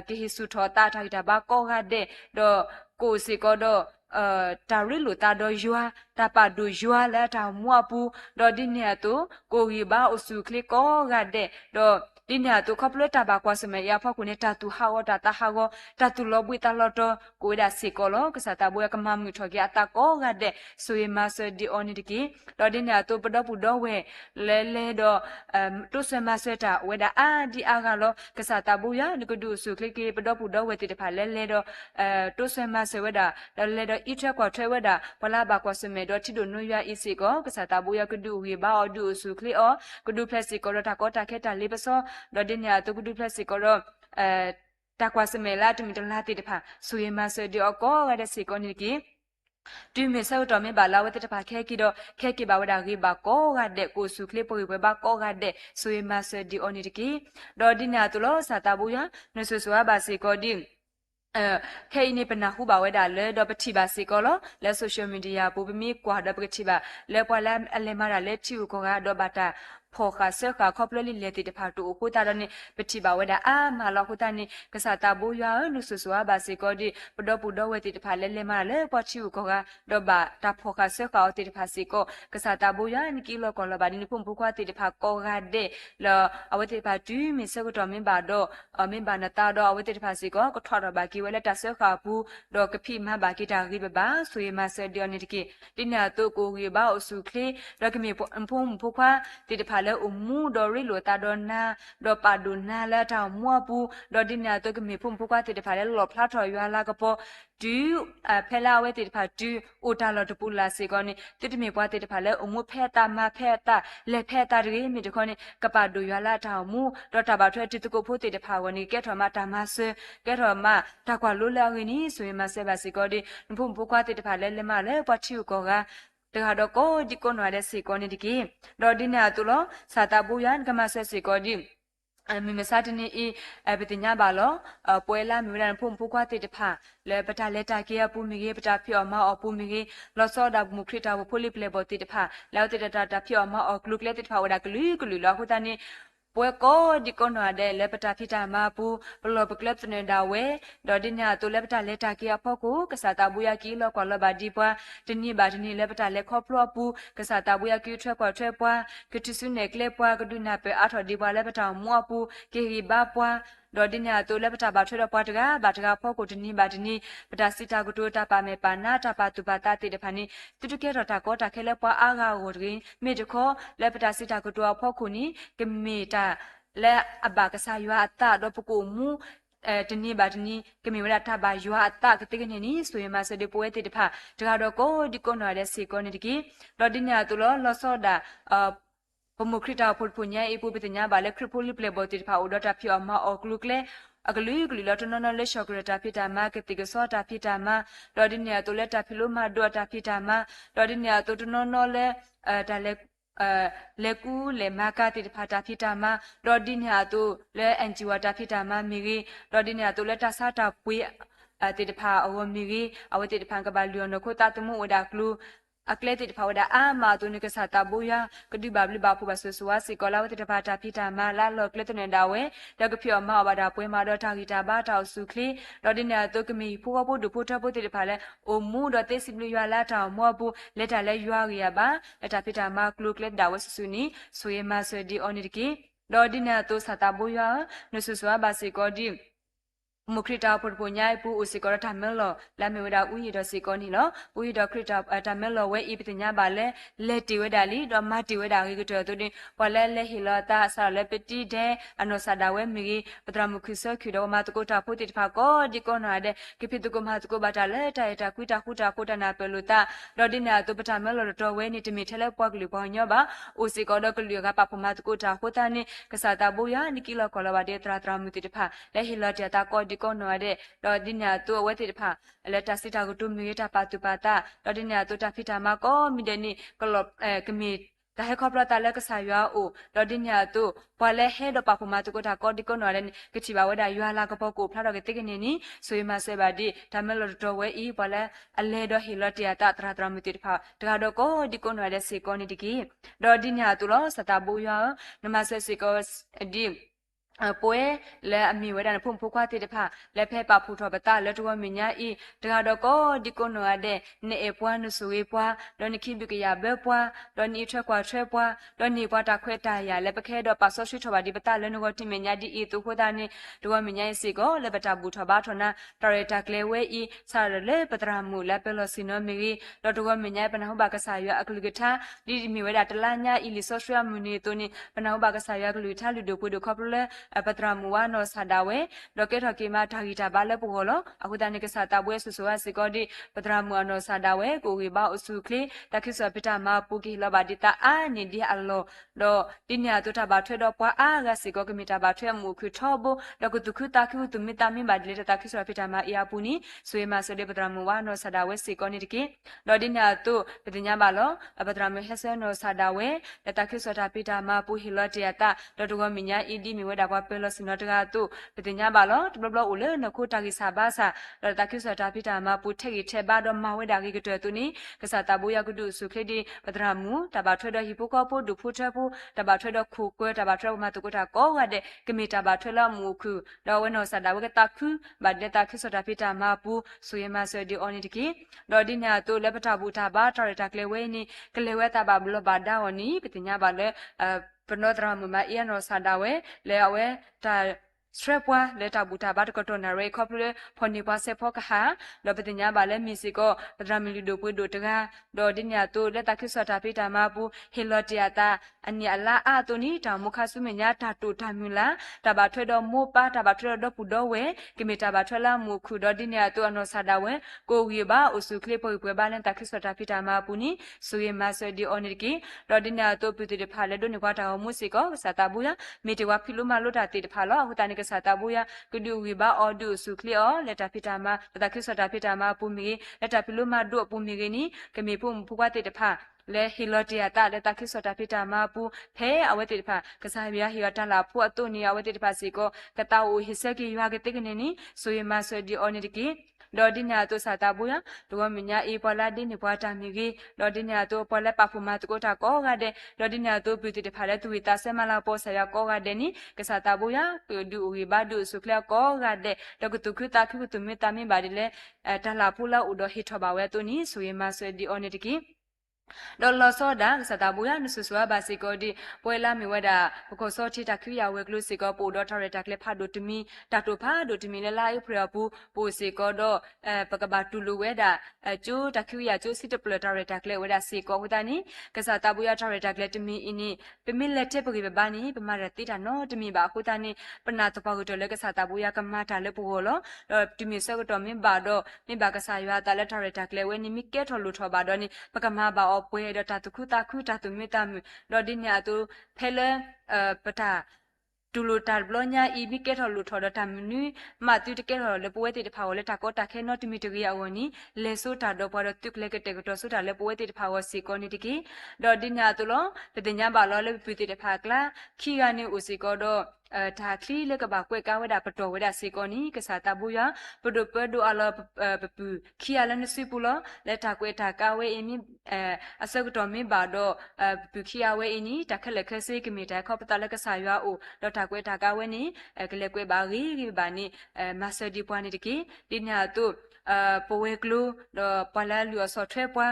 ကေဟိစုထောတာထိုက်တာဘာကောကတဲ့တော့ကိုစီကောတော့တာရီလူတာတော့ယွာတာပါဒူယွာလာတာမွာပူတော့ဒီနေတူကိုကြီးဘာအစုခလကောကတဲ့တော့ဒီနေတူခပလတာဘာကွာစမဲရဖောက်ကိုနေတာတူဟာဝတာတာဟာကိုတာတူလောပွေတာလောတော့ကိုဒါစီကောလောကစားတာဘူးကမမှုထော်ကြအတာကောကတဲ့ဆိုရမဆဒီအော်နီတကီတော့ဒီနေတူပတော့ပူတော့ဝဲလဲလဲတော့တုဆွေမဆွေတာဝဲတာအာဒီအာကလောကစားတာဘူးရနကဒုဆုခလကေပတော့ပူတော့ဝဲတိတဖာလဲလဲတော့တုဆွေမဆွေဝဲတာလဲတော့ဣထက်ကွာထွဲဝဲတာဘလာဘာကွာစမဲတော့ချီဒိုနွရအီစီကောကစားတာဘူးရကဒုဝေဘာအော်ဒုဆုခလီအောကဒုဖလက်စီကောတာကောတာခဲတာလေးပစောတော့ဒီညာတုကဒုဖလက်စီကောတော့တာကွာစမဲလာတမီတလာတိတဖာဆူရမဆွေဒီအောကောရတဲ့စီကောနီကီတူမီဆောက်တော်မင်းဘာလာဝတ်တဖာခဲကီတော့ခဲကီဘာဝဒါဂီဘာကောကတဲ့ကိုစုခလစ်ပွေဘာကောကတဲ့ဆွေမဆဒီအော်နီတကီဒေါ်ဒီနာတူလို့စာတာဘူးရနဆူဆွာဘာစီကောဒီခဲနေပနာဟုဘာဝဲတာလဲတော့ပတိပါစီကောလောလဲဆိုရှယ်မီဒီယာပူပမီကွာတော့ပတိပါလဲပွာလဲအလဲမာလဲချီကိုကတော့ဘာတာဖောခါဆခါခေါပလလီလေတီတဖာတူခုတာရနေပတိပါဝဲတာအာမလာခုတာနေကစားတာဘူးရွာနုဆူဆွာဘာစီကောဒီပဒေါ်ပူဒေါ်ဝဲတီတဖာလဲလဲမာလဲပွာချီကိုကတော့ဘာတာဖောခါဆခါတီတဖာစီကောကစားတာဘူးရွာနိကီလောကောလဘာဒီနိဖုန်ဖူခွာတီတဖာကောကတဲ့လောအဝဲတီတဖာတူးမီဆကတော့မင်းပါတော့မင်းပါနတာတော့အဝဲတီတဖာစီကောကထော်တော့ဘာကီဝဲလက်တာဆခါဘူးတော့ကဖိမဘာကီတာဂီဘာဆွေမဆဒီယနိတကီဒီနာတော့ကိုဂီဘာအစုခလီတော့ကမီဖုန်ဖူခွာတီတဖာလဲမူဒရီလိုတာဒနာဒေါ်ပါဒူနာလာတာမွာပူဒေါ်ဒီနာတော့ကမေဖုန်ဖုကွာတေတဖာလဲလောဖလာထော်ရွာလာကပေါ်ဒူဖဲလာဝဲတေတဖာဒူအိုတာလော်တပူလာစေကောနေတိတမေပွားတေတဖာလဲအမှုဖဲတာမဖဲတာလက်ဖဲတာရီမီတခေါနေကပါဒူရွာလာတာမူဒေါ်တာဘာထွဲတိတကိုဖို့တေတဖာဝနီကဲထော်မတာမဆကဲထော်မတာကွာလိုလာဝင်းနီဆိုရင်မဆဲပါစေကောဒီဖုန်ဖုကွာတေတဖာလဲလဲမလဲပွားချီကိုကတခါတော့ကိုဒီကိုနွားတဲ့စီကောနေတကီဒေါ်ဒီနာတူလို့စာတာပူရန်ကမဆက်စီကောဒီမီမစာတနေပတိညာပါလို့ပွဲလာမြူရန်ဖုန်ဖူခွားတေတဖာလဲပတာလက်တာကေပူမီကေပတာဖြော်မအပူမီကေလောစောဒါမူခရတာဘဖိုလီပလေဘောတေတဖာလောက်တေတာတာဖြော်မအကလုကလက်တေတဖာဝဒါကလူကလူလောက်ခုတန်နေပွဲကောဒီကောနွာတဲ့လက်ပတာဖိတာမပူဘလောပကလပ်နေတာဝဲဒေါ်ဒီညာတူလက်ပတာလက်တာကေဖောက်ကိုကစားတာဘူးရကီလောကောလဘာဒီပွားတနိဘာတနိလက်ပတာလက်ခေါပလောပူကစားတာဘူးရကီထွက်ကွာထွက်ပွားကတိစုနေကလက်ပွားကဒုနာပဲအထော်ဒီပွားလက်ပတာမွာပူကေဟီဘာပွားဒေါ်ဒီညာတူလက်ပတာဘာထွက်တော့ပွားတကားဘာတကားဖောက်ကိုတနိဘာတနိပတာစီတာကတိုတာပါမေပါနာတာပါတူပါတာတေတဖာနိတူတူကေတော့တာကောတာခဲလက်ပွားအာဂါကိုတကင်းမေတခေါ်လက်ပတာစီတာကတိုဖောက်ခုနိကမေတာလဲအဘာကစားရွာအတာတော့ပကူမူတနည်းပါတနည်းကမေဝရတာဘာရွာအတာကတိကနေနီဆိုရင်မဆဒီပွဲတေတဖာတခါတော့ကိုဒီကောနော်တဲ့စီကောနေတကီလော်ဒီညာတူလောစောဒါပမုခရတာဖို့ပညာအပူပတညာဘာလဲခရပူလီပလေဘောတေတဖာအိုဒတာဖြောမအော်ကလုကလေအကလူကလူလော်တနော်နော်လက်ရှော့ကရတာဖိတာမာကတိကစောတာဖိတာမာလော်ဒီညာတူလက်တာဖိလိုမာဒိုတာဖိတာမာလော်ဒီညာတူတနော်နော်လဲဒါလဲလေကူလေမာကာတိဖာတာဖိတာမာဒေါ်ဒီညာတူလဲအန်ဂျီဝါတာဖိတာမာမီရီဒေါ်ဒီညာတူလဲတာစာတာပွေ ติดพาอวมีรีอวติดพังกบาลเลียนโคตาตุมุวดากลูอักเลติดพาวดาอามาตุนิกษาตาบุยากดิบาบลิบาพูบาสุสวาสิกอลาวติดพาตาพิตามาลาลอกเลตเนดาเวดากเพียวมาอบาดาป่วยมาดอทากิตาบาทาวสุคลีดอดินาตุกมีพูกพูดุพูทพูติดพาเลโอมูดอเตสิบลิยาลาทาวมัวบูเลตาเลยัวริยาบาเลตาพิตามากลูกเลดาวสุสุนีสวยมาสวยดีออนิดกีดอดินาตุสาตาบุยานุสุสวาบาสิกอดิมุคริตาปุปุญญาปูอุสิกรธรรมลอลาเมวดาอุยดสิกอนิลออุยดคริตาธรรมลอเวอีปิตญญาบาเลเลติเวดาลีดอมาติเวดากิกตตุดิปอเลเลหิลตาสาเลปติเดอโนสาดาเวมิกิปตรามุขิสคิดอมาตโกตาพุติภาโกดิโกนาเดกิปิตุกมาตโกบาตาเลตาตาคุตาคุตาโคตนาเปลุตาดอดินาตุปธรรมลอตเวนิติมิเทเลปอกลิปอญญบาอุสิกอดกลิกาปะปมาตโกตาโคตานิกษาตาบุยานิกิลกอลบาเดตราตรามุติภาเลหิลตาตาโกดิโกนาเดดอดินาตัวเวติดผาเลตาสิตากุตุมีตาปาตุปาตาดอดินาตัวตาพิตามาก็มีเดนี่กลบกมีแต่ให้ครอบครัวตาเลกสายาอูดอดินาตัวพอเลเฮดปาพุมาตุกตาก็ดิโกนอเลนกิชิบาวดายัวลากปอกูพระดอกติกนี่นี่สวยมาเซบาดีทำเมลตัวเวอีพอเลอเลดอฮิลติยาตาตราตรามุติดผาตราดก็ดิโกนอเลสิกอนิดิกีดอดินาตัวลอสตาบุยานมาเซสิกอดีป่วยและมีเวลาพุ่มผู้ควาติดผาและเพปาผู้ทบตาและตัวมิญญาอีตราดก็ดิโกนัวเดเนเอปัวนุสุเอปัวดอนิคิบิกยาเบปัวดอนิเทกว่าเทปัวดอนิปัวตาควตายาและปะเคดอปัสสุทบดิปตาและนุกติมิญญาดีอีตุโคดานิตัวมิญญาสิก็และปตาบุทบาทนาตรเรตาเคลเวอีสารเลปตรามูและเปโลซิโนมิริดอตัวมิญญาปนะฮบากษายอักลิกทาดิมีเวลาตลาญาอิลิโซเชียลมูนิตุนิปนะฮบากษายอักลิกทาลิดูปุดุคอปเลปตรามูวานอสาดาเวดอกเกทอกิมาทากิตาบาเลปุโกโลอะคุตานิกษาตาบวยสุสุวาสิกอดิปตรามูอนอสาดาเวกูกิบาอุสุคลีตะคิสอปิตามาปุกิลบาดิตาอานิดิอัลโลดอดิเนียตุตาบาเทดอปวาอากะสิกอกิมิตาบาเทมูคุทอโบดอกุตุคุตาคิอุตุมิตามิบาดิเลตาคิสอปิตามาอีอาปุนิสุเอมาเสเดปตรามูวานอสาดาเวสิกอนิดิกิดอดิเนียตุปติญญาบาโลปตรามูเฮเซนอสาดาเวเลตาคิสอตาปิตามาปุฮิลอติยาตาดอตุกอมิญญาอีดิมิเวดาปวาเปโลสินอตกาตุปฏิญญาบาลตบลอุเลนคูตากิสาบาสาเราตาคิสตาพิตามาปุเทกิเทบาดมาเวดากิกตัวตุนี้กษาตาบุยากุดุสุเคดีปตรามูตาบาทวดฮิปุกอปุดุพุทธปุตาบาทวดคูกตาบาทวมาตุกุตาโกวะเดกมิตาบาทวละมูคุดอเวนอสาดาวกตาคุบาดเดตาคิสตาพิตามาปุสุยมาเสดีออนิติกิดอดินาตุเลปตาบูตาบาทรตาเคลเวนีเคลเวตาบาบลบาดาวนีปฏิญญาบาเลปนตรามุมาเอียนอสาดาเวเลอเวตาสเตรปวาเลตาบูตาบาตกตนาเรคอปเลพอนิปาเซพอกหาดอปติญญาบาเลมิสิโกปตรามิลิโดปุโดตกาดอดิญญาตุเลตาคิสตาพิตามาปูเฮโลติยาตาอันนี้อัลลาอาตุนีตามุคาสุเมญญาตาตุตามิลาตาบาทวดอมูปาตาบาทวดอปุดอเวกิมิตาบาทวลามูคุดอดิญญาตุอนอซาดาเวโกวีบาอุสุคเลปอยปวยบาเลตาคิสตาพิตามาปูนีสุเยมาเสดีออนิกิดอดิญญาตุปุติเดพาเลโดนิควาตามุสิโกสาตาบุยาเมติวาพิลุมาโลตาติเดพาลอหุตานิกสาตาบุยากุดูวิบาออดูสุคลีออเลตาพิตามาเลตาคิสตาพิตามาปุมิเลตาพิลุมาดูปุมิกินีกมีปุมพุกวาติเดพาเลฮิโลติยาตาเลตาคิสตาพิตามาปูเพอเวติเดพากษาบิยาฮิวตาลาพุอตุนีอเวติเดพาสิโกกตาอูฮิเซกิยูฮากติกเนนีสุยมาสดีออนิติกิดอดิญาตุสาตาบุยตัวมิญญาอีปอลาดินิปวาตามิกิดอดิญาตุปอลปาฟุมาตุโกตาโกกาเดดอดิญาตุปิติเดพาเลตุวิตาเซมาลาโปสยาโกกาเดนิกษาตาบุยดูอุบาดูสุคลาโกกาเดดกุตุคุตาคิกุตุมิตามิบาดิเลตาลาปุลาอุดอฮิทบาเวตุนีสุยมาสดีออนิติกิดอลลอโซดาสตาบุยานุสุสวาบาสิโกดิปวยลามิวดาปโกโซทิตาคิยาเวกลุสิโกปูดอทาเรตาเคลพาดุติมีตาตุพาดุติมีเลลาอิพรปูปูสิโกดอปกบาตุลูเวดาจูตาคิยาจูสิตปลตาเรตาเคลเวดาสิโกหุตานิกษาตาบุยาทาเรตาเคลติมีอินีเปมิเลเทปกิเบบานีเปมาเรติตาโนติมีบาหุตานิปนาตปะกุตเลกษาตาบุยากมาตาเลปูโหโลติมีเซกตมิบาดอมิบากษายาตาเลทาเรตาเคลเวนิมิเกทอลุทอบาดอนิปกมาบาอปวยดตาตุคุตาคุตาตุมิตามิดอดิญญาตุเพเลปตาတူလိုတာဘလညာအီဘီကဲထော်လူထော်ဒတာမနူမာတူတကဲထော်လေပွဲတိတဖာဝလေတာကောတာခဲနော့တမီတကီအဝနီလေဆိုတာတော့ပေါ်တုကလေကတဲ့ကတော့ဆိုတာလေပွဲတိတဖာဝစီကောနီတကီဒေါ်ဒီညာတူလောပတိညာဘာလောလေပူတိတဖာကလာခီကနေဦးစီကောတော့ ถ้าคลีเลือกบากวยกาเวดาปตอเวดาสิกอนี่กษาตาบุยาปดปดูอาลปปูขี้อาลนสิปุลและถ้ากวยถ้ากาเวอิมีอาศักตอมีบาดปูขี้อาเวอินี่ตะเคเลเคสิกมีตาขอปตาเลกษายาโอแล้วถ้ากวยถ้ากาเวนี่กเลกวยบารีบานี่มาสดีปวานี่ตะกี้ดิญาตุปเวกลูปลาลัวสอเทปวา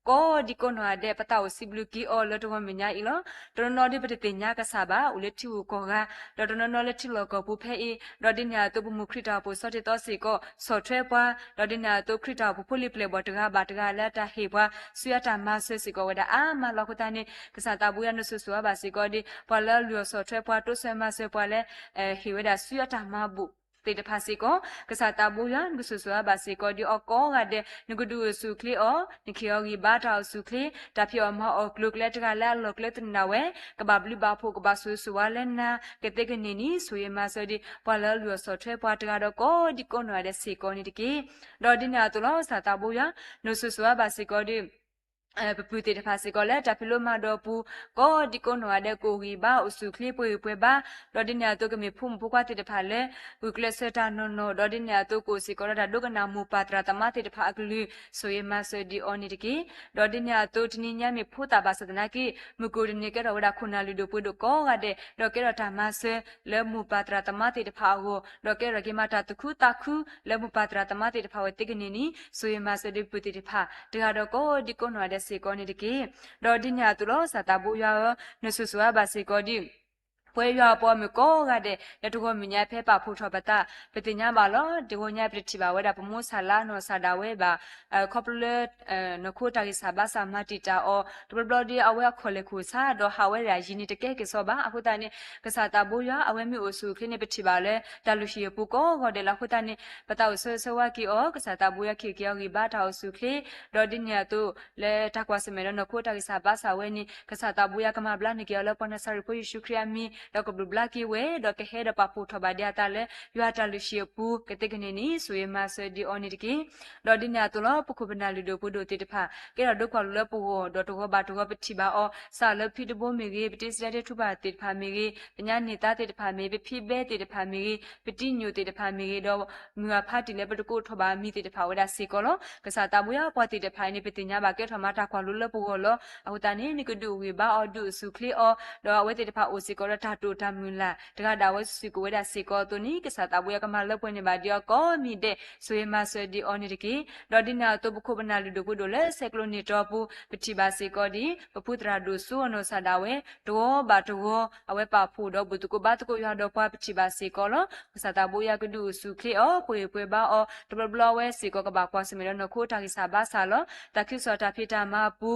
ก็ดิโกนัวเดปตาวสิบลูกีออลตัวมันยาอีลอตอนนอดิปฏิติญากษาบาอุเลทิวโกกาตอนนอเลทิโลกบุเพอีดอดิญาตุบุมุคริตาปุสติตอสิก็สอเทปวาดอดิญาตุคริตาปุพุลิเพลบตกาบาตกาและตาเฮปวาสุยตามาเสสิก็วดาอามาลอคุตานีกษาตาบุยานุสุสวบาสิก็ดิปลาลัวสอเทปวาตุเสมาเสปวาเลเฮวดาสุยตามาบุတေตภาสิโกกษาตาบุยานุสุสวบาสิก็ดิออกก็กะเดนกดูสุคลีอนิคิอกีบาตาสุคลีตาพิอมาออกลุกเลตกาและลอกเลตนาเวกบาบลิบาโพกบาสุสวาเลนะกะเตกนินีสุยมาสดิปาลลัวสอเทปวาตกาดก็ดิโกนวาเดสิโกนิตกีดอดินาตุลอสาตาบุยานุสุสวบาสิก็ดิปปุติตภาสิก็และตาพิโลมาดอปูก็ดิโกนวาเดโกกีบาอุสุคลีปุยปุยบาดอดินาตุกมีพุ่มปุกวาติตภาเลอุกเลเซตานโนดอดินาตุโกสิก็ดาดุกนามูปาตราตมาติตภาอกลือโซเยมาเซดิออนิตกีดอดินาตุทนิญามีพุตาบาสตนากีมุกุดนิเกดอวดาคุณาลิโดปุดก็กะเดดอเกดอตามาเซเลมูปาตราตมาติตภาโกดอเกดอกิมาตาตุคุตาคุเลมูปาตราตมาติตภาเวติกนินีโซเยมาเซดิปุติตภาตกาดก็ดิโกนวาเดสิก็นิตกีดอดิญาตุลอสาตาบุยานสุสวาบาสิกอดิပွဲရွာပေါ်မကောကတဲ့ရတကောမြညာဖဲပါဖို့ထောပတာပတိညာပါလောဒီကိုညာပတိပါဝဲတာပမိုးဆာလာနောဆာဒါဝဲပါခေါပလနခိုတာကိစာဘာစာမတီတာအောဒဘလဒီအဝဲခေါ်လေခုစာတော့ဟာဝဲရာယင်းတကဲကစောပါအခုတနေ့ကစားတာဘူးရွာအဝဲမျိုးအစုခင်းနေပတိပါလဲတလူရှိပူကောခေါ်တယ်လားခုတနေ့ပတောက်ဆွဆွဝကီအောကစားတာဘူးရခေကယောဂီဘာတာအစုခလေဒေါ်ဒီညာတုလဲတကွာစမဲနခိုတာကိစာဘာစာဝဲနီကစားတာဘူးရကမဘလနိကယောလပနဆရီပိုရှုခရမီแล้วก็บลักกี้เวดอกเฮดปาปูทบาเดียตาเลยัวตาลุเชียปูกติกเนนีสวยมาเสดีออนิตกีดอดิญาตุลอปุคุบนาลิโดปุโดติตภาเกดดอกควาลปูดอตกบาตกปฏิบาอซาลพิดโบเมกีปฏิสเดทุบาติตภาเมกีปัญญานิตาติตภาเมปิพิเบติตภาเมกีปฏิญญูติตภาเมกีดอมัวพาติเลปตกุทบามีติตภาวดาสิกอลกษาตาบุยาปติตภานิปฏิญญาบาเกทมาตาควาลปูกอลอหุตานีนิกดูวิบาอดูสุคลีอดอเวติตภาโอสิกอลตาตุตามุลาတကဒါဝစီကိုဝဒစီကိုတိုနီကစားတာဘူးရကမလပွင့်နေပါဒီကောမီတဲ့ဆွေမဆွေဒီအော်နီတကီဒေါ်ဒီနာတော့ဘခုပနာလူတို့ကိုလေဆက်ကလိုနီတော့ဘူးပတိပါစီကိုဒီပပုတရာဒုဆူအနောဆာဒါဝဲတော့ဘာတော့အဝဲပါဖို့တော့ဘူးတကိုဘာတကိုရတော့ပွားပတိပါစီကိုလောကစားတာဘူးရကဒုစုခလီအောပွေပွေပါအောဒဘလဝဲစီကိုကဘာကွာစမီရနခိုတာကိစာဘာဆာလောတခိစောတာဖိတာမပူ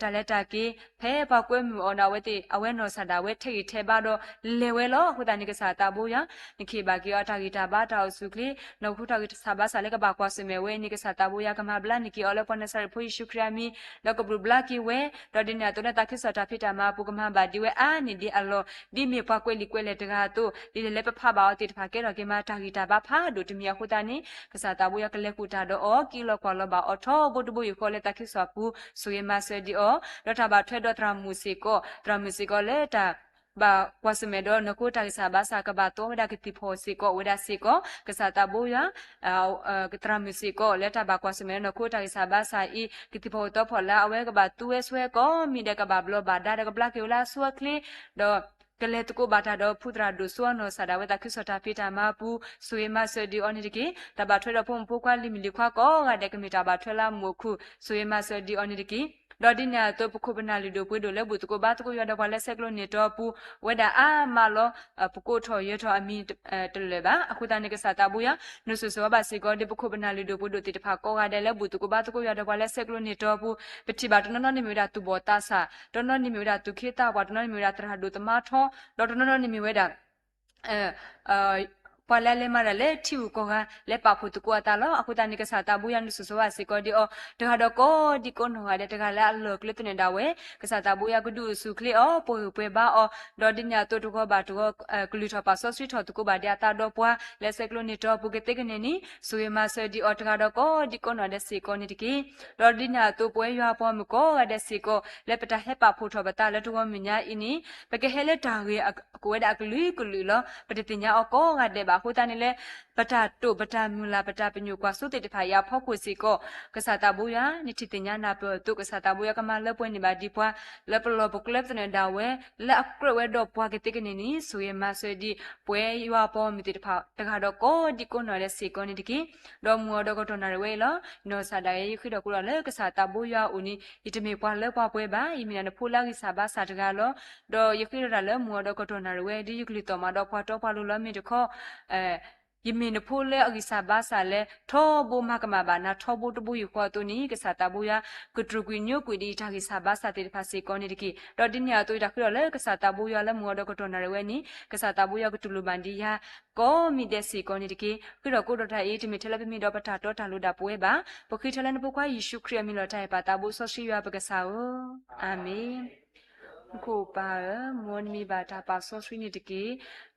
တလက်တာကီဖဲပါကွဲမြူအော်နာဝဲတိအဝဲနောဆာဒါဝဲထိတ်ထဲပါတော့လေဝဲလောခုတနိကစားတာဘူးရနိခေဘာကီအတာဂီတာဘာတာဆုကလီနခုတာဂီတာဆာဘာဆာလေကဘာကွာစမေဝဲနိကစားတာဘူးရကမဘလာနိကီအော်လပနဆာဖွိရှုခရမီလကဘလဘလာကီဝဲဒေါ်ဒီနာတော့တခိစောတာဖိတာမပူကမဘာဒီဝဲအာနိဒီအလောဒီမေပွားကွဲလီကွဲလေတကားတို့ဒီလေပဖဘာတိတဖာကဲတော့ကမတာဂီတာဘာဖာဒိုတမီယခုတနိကစားတာဘူးရကလေကူတာတော့အော်ကီလောကွာလောဘာအော်ထောဘုဒ္ဓဘူးရခေါ်လေတခိစောပူဆွေမဆဒီအော်ဒေါ်တာဘာထွဲတော့တရာမူစီကိုလေတာba kwasmedo nako ta sa ba sa ka ba to da ki pho si ko weda si ko ka sa ta bo ya ka tra mi si ko le ta ba kwasmedo nako ta sa ba sa I ki pho to pho la awe ka ba tu we swe ko mi de ka ba blo ba da ka bla ki la swa kle doကလေတကိုဘာတာတော့ဖုဒရာဒုဆွာနောဆာဒါဝဲတာခိစတာဖိတာမပူဆွေမဆဒီအော်နီတကေတဘာထွဲတော့ဖုန်ဖိုခွာလီမီလီခွာကောကတဲ့ကမီတာဘာထွဲလာမိုခုဆွေမဆဒီအော်နီတကေဒေါ်ဒီနာတော့ပခုပနာလီဒိုပွေးတို့လဲဘူးတကိုဘာတကိုရတော့ဘာလဲဆက်ကလို့နေတော့ပူဝဲတာအာမလောပကိုထော်ရထော်အမီတလဲပါအခုတနေ့ကစားတာဘူးရနုဆဆဘာစီကောဒီပခုပနာလီဒိုပွေးတို့တိတဖာကောကတဲ့လဲဘူးတကိုဘာတကိုရတော့ဘာလဲဆက်ကလို့နေတော့ပူပတိဘာတနော်နေမီရာသူဘောတာစာတနော်နေမီရာသူခေတာဘာတနော်နေမီရာတရာဒုတမထောဒေါ်တနော်နေမီဝဲတာ ပလဲလဲမရလဲထီကိုကလဲပါဖို့တကွာတာလောအခုတန်ကစားတာဘူးရနုဆိုဝါစီကိုဒီအောတခါတော့ကိုဒီကိုနော်ရတဲ့တခါလဲအလောကလစ်နေတာဝဲကစားတာဘူးရကဒုစုခလီအောပိုပွဲပါအောဒေါ်ဒညာတို့တကောဘာတော့ကလူထပါဆော့ဆွီထော်တကောဘာဒီအတာတော့ပွားလဲဆက်ကလိုနေတော့ပုကတဲ့ကနေနီဆိုရမဆဒီအောတခါတော့ကိုဒီကိုနော်တဲ့စီကိုနေတကီဒေါ်ဒညာတို့ပွဲရွာပေါ်မကိုရတဲ့စီကိုလဲပတာဟက်ပါဖို့ထော်ပတာလဲတော့မညာအင်းနီပကဟဲလဲတာရီကိုဝဲအကလူကလူလောပတတင်ညာအောကိုကတဲ့ဘာခိုးတန်နေလဲပတာတို့ပတာမြူလာပတာပညုကွာစုတေတဖာရဖောက်ကိုစီကိုကစားတာဘူးရနိတိတင်ညာနာပတို့ကစားတာဘူးရကမလဲပွဲနေပါဒီပွားလဲပလောပကလက်တဲ့ဒါဝဲလက်အကရဝဲတော့ပွားကတိကနေနီဆိုရမဆွေဒီပွဲရွာပေါ်မြတိတဖာတခါတော့ကိုဒီကိုနော်လဲစီကိုနေတကီတော့မောတော့ကတော့နာဝဲလောနောစာဒါရဲ့ခိတော့ကိုလဲကစားတာဘူးရဦးနီဣတမေပွားလဲပွားပွဲပါဣမီနဖိုလာကိစာဘာစာတကလောတော့ယခိရလဲမောတော့ကတော့နာဝဲဒီယခိတော့မတော့ပွားတော့ပွားလို့လဲမြတခေါယမင်းဖိုးလဲအကိစာဘာစာလဲထောဘိုမကမဘာနာထောဘိုတဘူယခွာတူနီကစားတာဘူးရကထရကွီညိုကွီဒီတာကိစာဘာစာတေဖာစေကောနေတကီတော့ဒီညာတူတာခရလဲကစားတာဘူးရလဲမောတော့ကတော့နာဝဲနီကစားတာဘူးရကတူလူဘန်ဒီယာကောမီတဲ့စေကောနေတကီခရကိုတော့တာအေးတမီထလဲပမီတော့ပတာတော့တာလို့တာပွဲပါပခိထလဲနပုခွာယေရှုခရစ်မီလောတိုင်ပါတာဘူးဆောရှိရပကစားအာမင်ကိုပါမွန်မီဘာတာပါဆောဆွီနေတကေ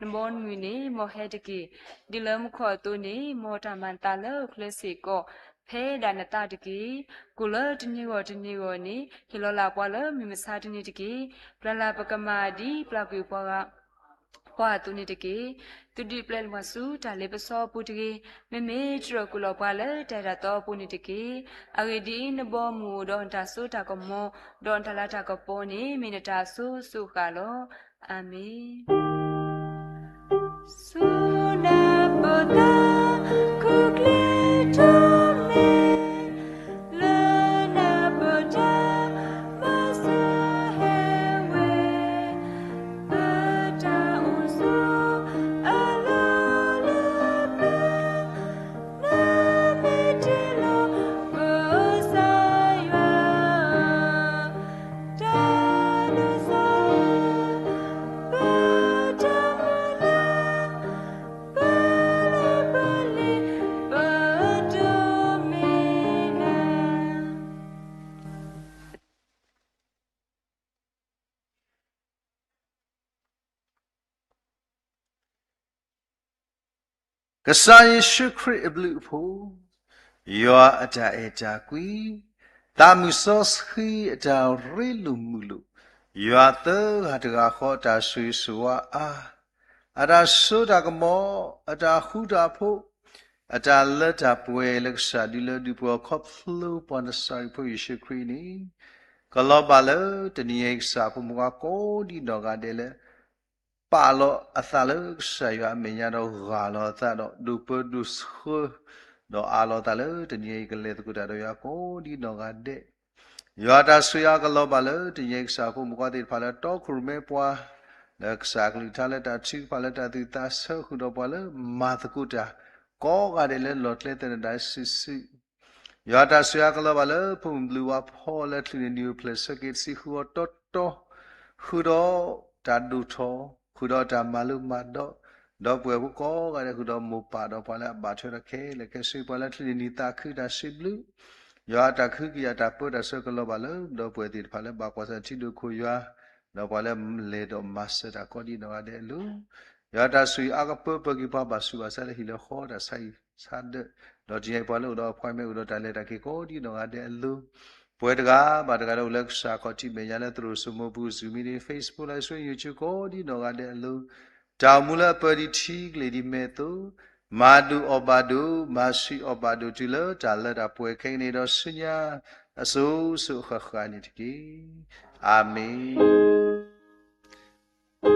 နမွန်မီနေမောဟဲတကေဒီလမ်ခေါ်တူနေမောတာမန်တာလခလစီကိုဖဲဒါနတာတကေကုလတနေဝတနေဝနေခီလောလာပွာလမီမစာတနေတကေပလလာပကမာဒီပလကူပွားကပွားတူနေတကေတူဒီပလဲမဆူတာလေပစောပူတကေမေမေချရကုလောပွာလဲတဲရတော့ပူနေတကေအဂေဒီနဘောမူဒွန်တာဆူတာကမောဒွန်တလာတာကပေါ်နေမိနတာဆူစုခါလောအာမင်ဆူနာပတာကုကလီတိုမေလာနာပတာမဆာဟေဝေပတာဥဆူအလာလာပနာမီတီလောကိုစာယတာလူစာပတာမလာပလီပဒမီနာ ကစားယေရှုခရစ်အဘလူဖို့ယောအတာအတာကွီတာမူဆော့ခီအတာရီလူမူလူယောတောဟာတကခေါ်တာဆွေဆွာအတာဆိုတာကမောအတာခုတာဖို့အတာလက်တာပွဲလက်စာဒီလဒီပေါ်ခေါပလူပေါ်နဆိုင်ဖို့ယေရှုခရစ်နီကလောပါလတနီယစာဖို့မကောဒီတော့ကတဲ့လေပါလောအသလဆယမညတော့ဂါလောသတော့ဒုပဒုစခတော့အာလောတလတနီယကလေတကူတာတော့ရကိုဒီတော့ကတဲ့ယောတာဆွေရကလောပါလတနီယစာဖို့မကောတဲ့ဖာလတော့ခုမဲပွားလက်စာကလူထားလက်တာချိဖာလက်တာတိတာဆောခုတော့ပွားလမာတကူတာကောကတဲ့လေလော့လက်တဲ့ဒါစစ်စစ်ယောတာဆွေရကလောပါလဖုန်ဘလူဝါဖောလက်လီနီယပလက်စကစ်စီခူတော့တော့ခုတော့တာဒူထောခုတော့တာမလူမတော့ပွဲဘူးကောကလည်းခုတော့မပါတော့ပါလားဘာချရခဲလေကစီပါလားဒီနေတာခိတာစီဘလူယောတာခိကရတာပုဒ်ဆကလောပါလို့တော့ပွဲတိဖာလဲဘာကွာစချီဒုခုရွာတော့ပါလဲလေတော့မစတာကောဒီတော့တဲ့လူယောတာဆွေအကပပကိပါဘာဆူအဆလေဟီလခေါ်တာဆိုင်ဆတ်တော့ဒီပါလို့တော့ဖွိုင်းမဲ့တော့တလဲတကေကောဒီတော့တဲ့လူပွဲတကားဘာတကားတော့လက်စာကောတိမေရလဲသူတို့စမဘူးဇူမီဒီ Facebook လိုက်ဆွေ YouTube ကောဒီတော့တဲ့လူတောင်မူလပရိတီကလေဒီမေတုမာဒူအဘဒူမာရှိအဘဒူတီလတာလက်တာပွဲခိနေတော့စညာအစိုးစုခခာနိတကီအာမင်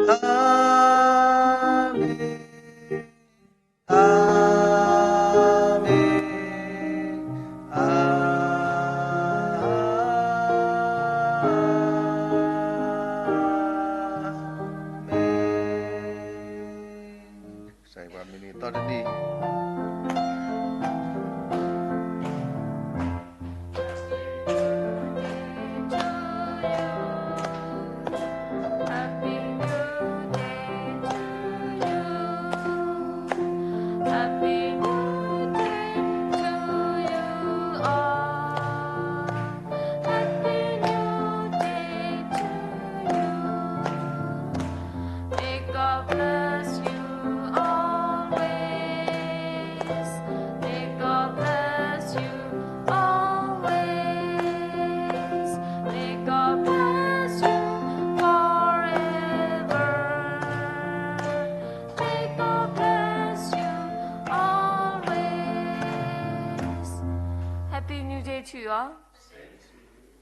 အာမင်အာမင်အာဆိုင်ပါမီနီတော်တနီ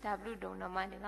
ဒါဘလူတုံတော့မနေလော